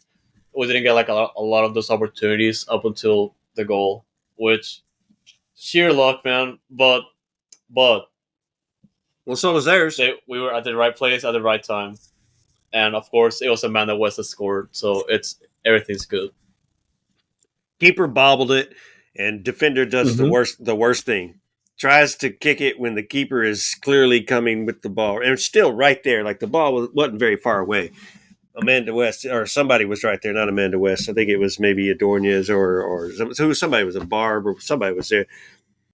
didn't get like a lot of those opportunities up until the goal, which sheer luck, man. But well, so was theirs. We were at the right place at the right time, and of course, it was Amanda West that scored, so everything's good. Keeper bobbled it, and defender does the worst thing. Tries to kick it when the keeper is clearly coming with the ball, and it's still right there. Like the ball wasn't very far away. Amanda West, or somebody was right there, not Amanda West. I think it was maybe Adornias or somebody was a Barb or somebody was there.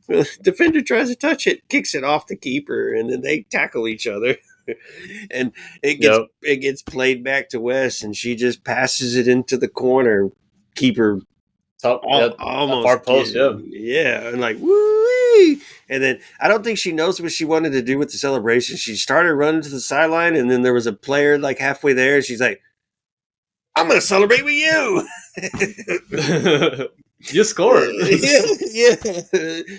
The defender tries to touch it, kicks it off the keeper, and then they tackle each other. And it gets played back to West, and she just passes it into the corner. Keeper almost far post, and like woo. wee. And then I don't think she knows what she wanted to do with the celebration. She started running to the sideline, and then there was a player like halfway there, and she's like, I'm going to celebrate with you. You scored. yeah.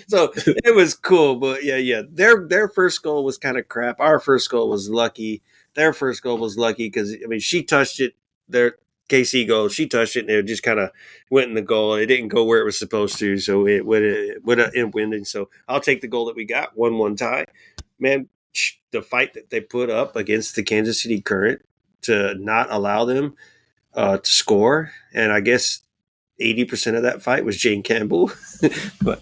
So it was cool, but yeah. Their first goal was kind of crap. Our first goal was lucky. Their first goal was lucky because she touched it. Their KC goal, she touched it, and it just kind of went in the goal. It didn't go where it was supposed to, so it would end winning. So I'll take the goal that we got, 1-1 tie. Man, the fight that they put up against the Kansas City Current to not allow them to score, and I guess 80% of that fight was Jane Campbell, but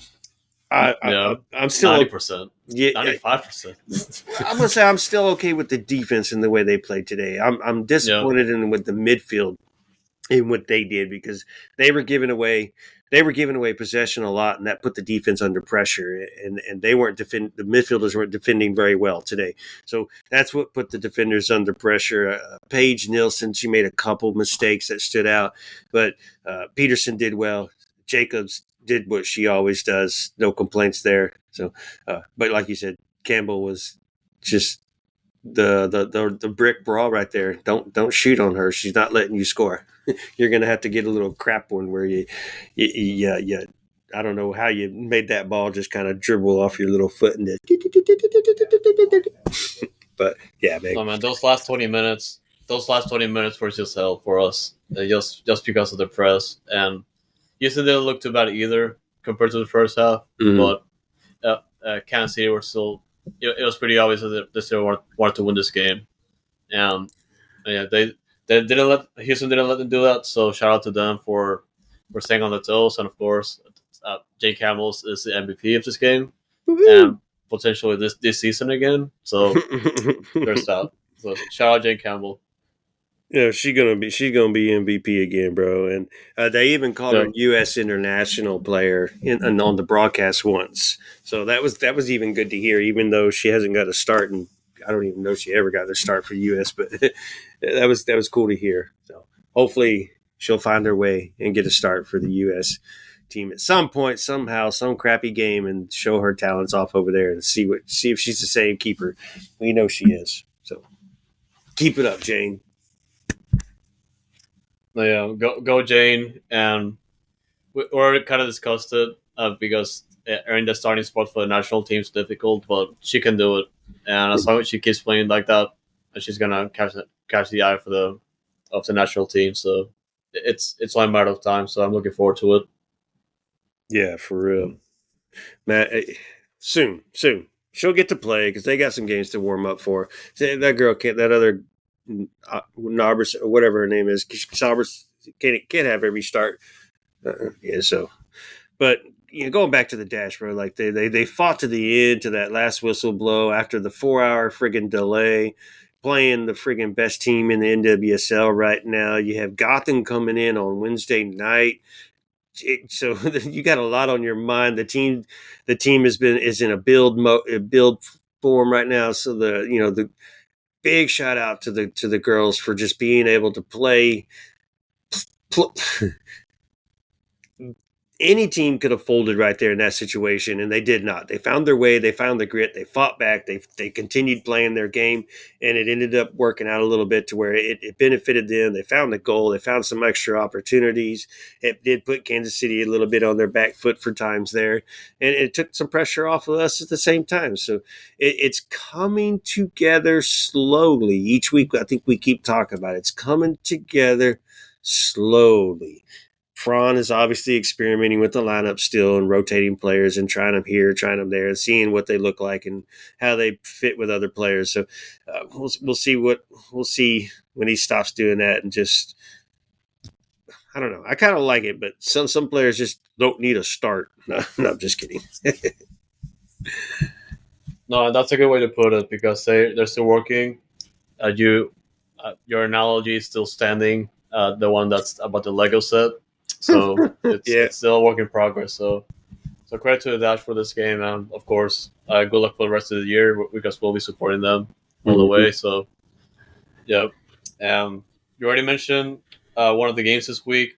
I'm still 90%, 95%. I'm gonna say I'm still okay with the defense and the way they played today. I'm disappointed with the midfield in what they did because they were giving away possession a lot, and that put the defense under pressure, and they weren't the midfielders weren't defending very well today. So that's what put the defenders under pressure. Paige Nielsen, she made a couple mistakes that stood out, but Peterson did well. Jacobs did what she always does. No complaints there. So, but like you said, Campbell was just the brick brawl right there. Don't shoot on her. She's not letting you score. You're gonna have to get a little crap one where you I don't know how you made that ball just kind of dribble off your little foot and but yeah, man. No, man, those last 20 minutes were just hell for us. Just because of the press, and Houston didn't look too bad either compared to the first half. Mm-hmm. But Kansas City were still. It was pretty obvious that they still wanted to win this game, and yeah, they didn't let Houston didn't let them do that. So shout out to them for staying on the toes, and of course, Jake Hamels is the MVP of this game, and potentially this season again. So there's that. So shout out Jake Campbell. Yeah, she's gonna be MVP again, bro. And they even called her U.S. international player on the broadcast once. So that was even good to hear, even though she hasn't got a start, and I don't even know if she ever got a start for U.S. But that was cool to hear. So hopefully she'll find her way and get a start for the U.S. team at some point, somehow, some crappy game, and show her talents off over there and see if she's the same keeper. We know she is. So keep it up, Jane. Yeah, go Jane, and we already kind of discussed it because earning the starting spot for the national team is difficult, but she can do it, and as long as she keeps playing like that, she's gonna catch the eye of the national team. So it's only a matter of time. So I'm looking forward to it. Yeah, for real, Matt. Soon she'll get to play because they got some games to warm up for. That girl can't. That other Narbers or whatever her name is, Saubers can't have every start. Yeah, so, but going back to the dash, bro, like they fought to the end, to that last whistle blow after the 4-hour friggin' delay, playing the friggin' best team in the NWSL right now. You have Gotham coming in on Wednesday night. So you got a lot on your mind. The team is in a build form right now. So the big shout out to the girls for just being able to play. Any team could have folded right there in that situation, and they did not. They found their way. They found the grit. They fought back. They continued playing their game, and it ended up working out a little bit to where it benefited them. They found the goal. They found some extra opportunities. It did put Kansas City a little bit on their back foot for times there, and it took some pressure off of us at the same time. So it's coming together slowly. Each week, I think we keep talking about it. It's coming together slowly. Fran is obviously experimenting with the lineup still and rotating players and trying them here, trying them there, and seeing what they look like and how they fit with other players. So we'll see when he stops doing that, and just I don't know. I kind of like it, but some players just don't need a start. No, I'm just kidding. No, that's a good way to put it because they're still working. Your analogy is still standing. The one that's about the Lego set. So it's still a work in progress. So credit to the Dash for this game, and of course, good luck for the rest of the year because we'll be supporting them all the way. So, yeah. You already mentioned one of the games this week.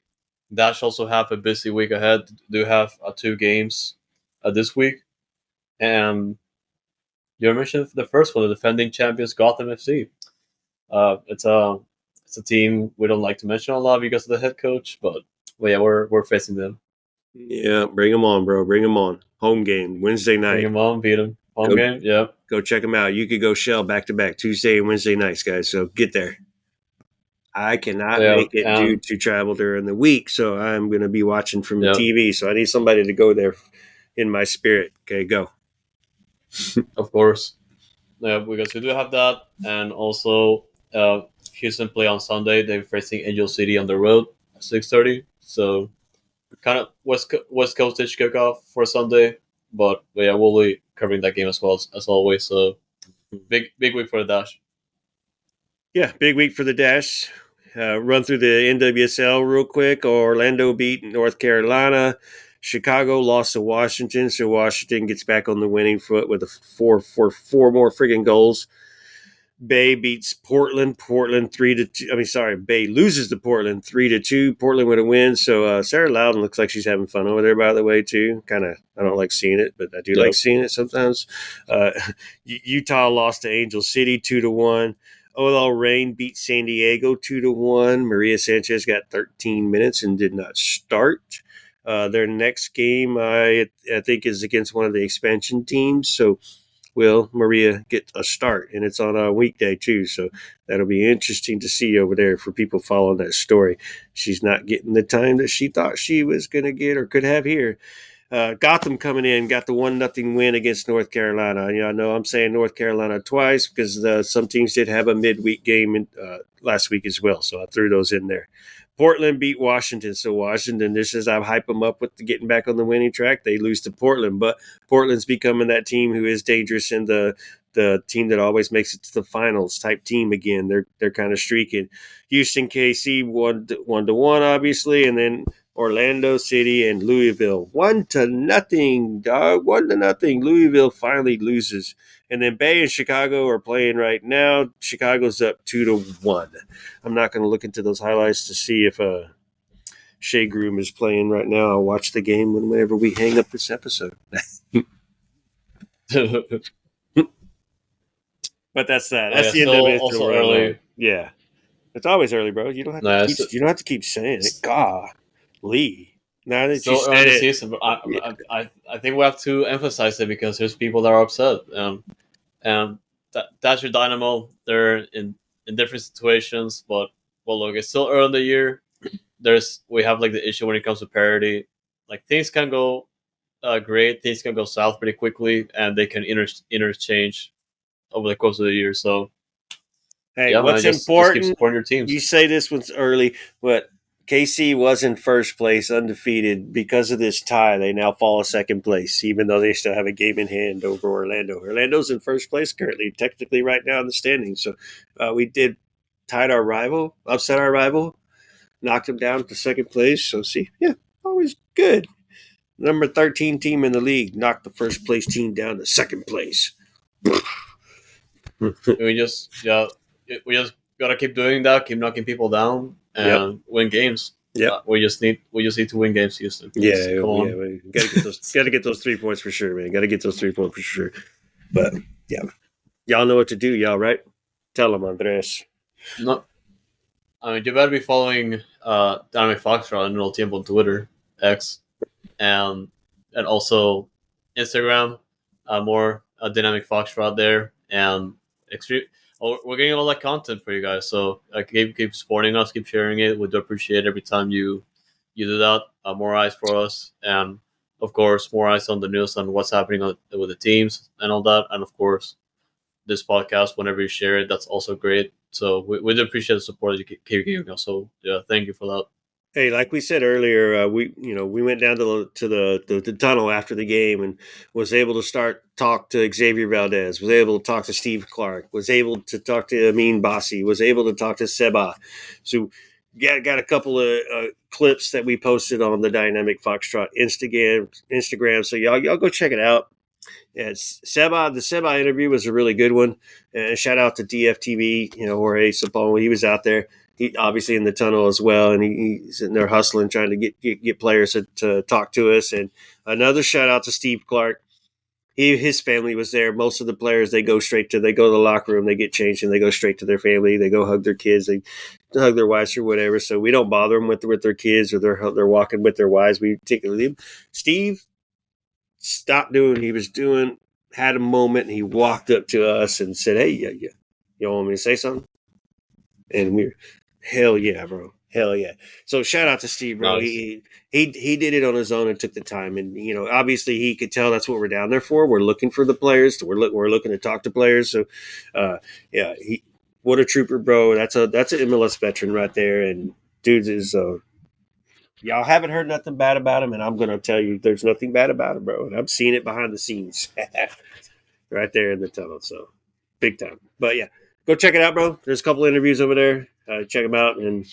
Dash also have a busy week ahead. Do have 2 games this week. And you mentioned the first one, the defending champions Gotham FC. It's a team we don't like to mention a lot because of the head coach, but well, yeah, we're facing them. Yeah, bring them on, bro. Bring them on. Home game, Wednesday night. Bring them on, beat them. Home game, yeah. Go check them out. You could go shell back to back Tuesday and Wednesday nights, guys. So get there. I cannot make it due to travel during the week, so I'm going to be watching from the TV. So I need somebody to go there in my spirit. Okay, go. Of course. Yeah, because we do have that, and also Houston play on Sunday. They're facing Angel City on the road at 6:30. So kind of West Coast-ish kickoff for Sunday, but yeah, we'll be covering that game as well as always. So big week for the Dash. Yeah, big week for the Dash. Run through the NWSL real quick. Orlando beat North Carolina. Chicago lost to Washington, so Washington gets back on the winning foot with four more friggin' goals. Bay beats Portland. Portland 3-2. Bay loses to Portland 3-2. Portland with a win. So Sarah Loudon looks like she's having fun over there. By the way, too. I don't like seeing it, but I do like seeing it sometimes. Utah lost to Angel City 2-1. OL Reign beat San Diego 2-1. Maria Sanchez got 13 minutes and did not start. Their next game, I think, is against one of the expansion teams. So will Maria get a start? And it's on a weekday, too. So that'll be interesting to see over there for people following that story. She's not getting the time that she thought she was going to get or could have here. Gotham coming in, got the 1-0 win against North Carolina. I know I'm saying North Carolina twice because some teams did have a midweek game last week as well, so I threw those in there. Portland beat Washington, so Washington, just as I hype them up with getting back on the winning track, they lose to Portland, but Portland's becoming that team who is dangerous and the team that always makes it to the finals type team again. They're kind of streaking. Houston KC 1-1, obviously, and then Orlando City and Louisville 1-0, dog. 1-0. Louisville finally loses. And then Bay and Chicago are playing right now. Chicago's up 2-1. I'm not going to look into those highlights to see if Shea Groom is playing right now. I'll watch the game whenever we hang up this episode. But that's that. That's the end of it. Also early. Yeah, it's always early, bro. You don't have to keep saying it. Golly. Now that you said it, season, but I think we have to emphasize it because there's people that are upset. That's your Dynamo. They're in different situations, but look, it's still early in the year. We have like the issue when it comes to parity. Like things can go great, things can go south pretty quickly, and they can interchange over the course of the year. So, hey, what's important? Just keep supporting your teams. You say this one's early, but KC was in first place, undefeated. Because of this tie, they now fall in second place, even though they still have a game in hand over Orlando. Orlando's in first place currently, technically right now in the standings. So we did upset our rival, knocked him down to second place. So always good. Number 13 team in the league knocked the first place team down to second place. we just gotta keep doing that, keep knocking people down, and win games. Yeah, we just need to win games, Houston. We gotta get those 3 points for sure, man. Gotta get those 3 points for sure. But y'all know what to do, y'all, right? Tell them, Andres. No, I mean you better be following Dynamic Foxtrot and Noodle Time on Twitter, X, and also Instagram. More Dynamic Foxtrot there, and we're getting all that content for you guys, so keep supporting us, keep sharing it. We do appreciate every time you do that. More eyes for us, and of course more eyes on the news on what's happening with the teams and all that, and of course this podcast, whenever you share it, that's also great. So we do appreciate the support that you keep giving us, so thank you for that. Hey, like we said earlier, we went down to the tunnel after the game and was able to talk to Xavier Valdez, was able to talk to Steve Clark, was able to talk to Amin Bassi, was able to talk to Seba. So got a couple of clips that we posted on the Dynamic Foxtrot Instagram. So y'all go check it out. Yeah, the Seba interview was a really good one. And shout out to DFTV, Jorge Sapon, he was out there. He obviously in the tunnel as well, and he's sitting there hustling, trying to get players to talk to us. And another shout out to Steve Clark. his family was there. Most of the players, they go to the locker room, they get changed, and they go straight to their family. They go hug their kids, they hug their wives or whatever. So we don't bother them with their kids, or they're walking with their wives. We take it with him. Steve stopped doing what he was doing, had a moment, and he walked up to us and said, "Hey, yeah, you want me to say something?" And we're, hell yeah, bro. Hell yeah. So shout out to Steve, bro. Nice. He did it on his own and took the time. And, obviously he could tell that's what we're down there for. We're looking for the players. We're looking to talk to players. So, yeah, what a trooper, bro. That's an MLS veteran right there. And dude is, y'all haven't heard nothing bad about him. And I'm going to tell you, there's nothing bad about him, bro. And I'm seeing it behind the scenes right there in the tunnel. So big time. But yeah. Go check it out, bro. There's a couple interviews over there. Check them out. And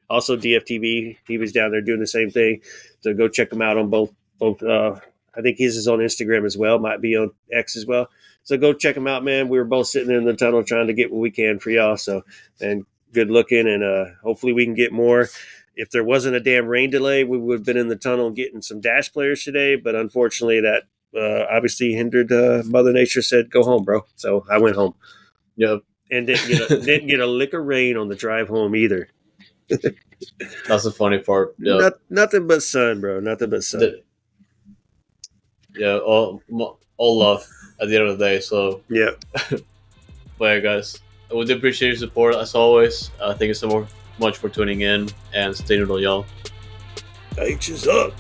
also DFTV, he was down there doing the same thing. So go check him out on both. I think his is on Instagram as well. Might be on X as well. So go check him out, man. We were both sitting in the tunnel trying to get what we can for y'all. So, and good looking. And hopefully we can get more. If there wasn't a damn rain delay, we would have been in the tunnel getting some Dash players today. But unfortunately, that obviously hindered. Mother Nature said, go home, bro. So I went home. Yep. And didn't get a lick of rain on the drive home either. That's the funny part. Yeah. Nothing but sun, bro. Nothing but sun. Yeah, all love at the end of the day. So yeah. But yeah, guys, I would appreciate your support as always. Thank you so much for tuning in, and stay noodle, y'all. H's up.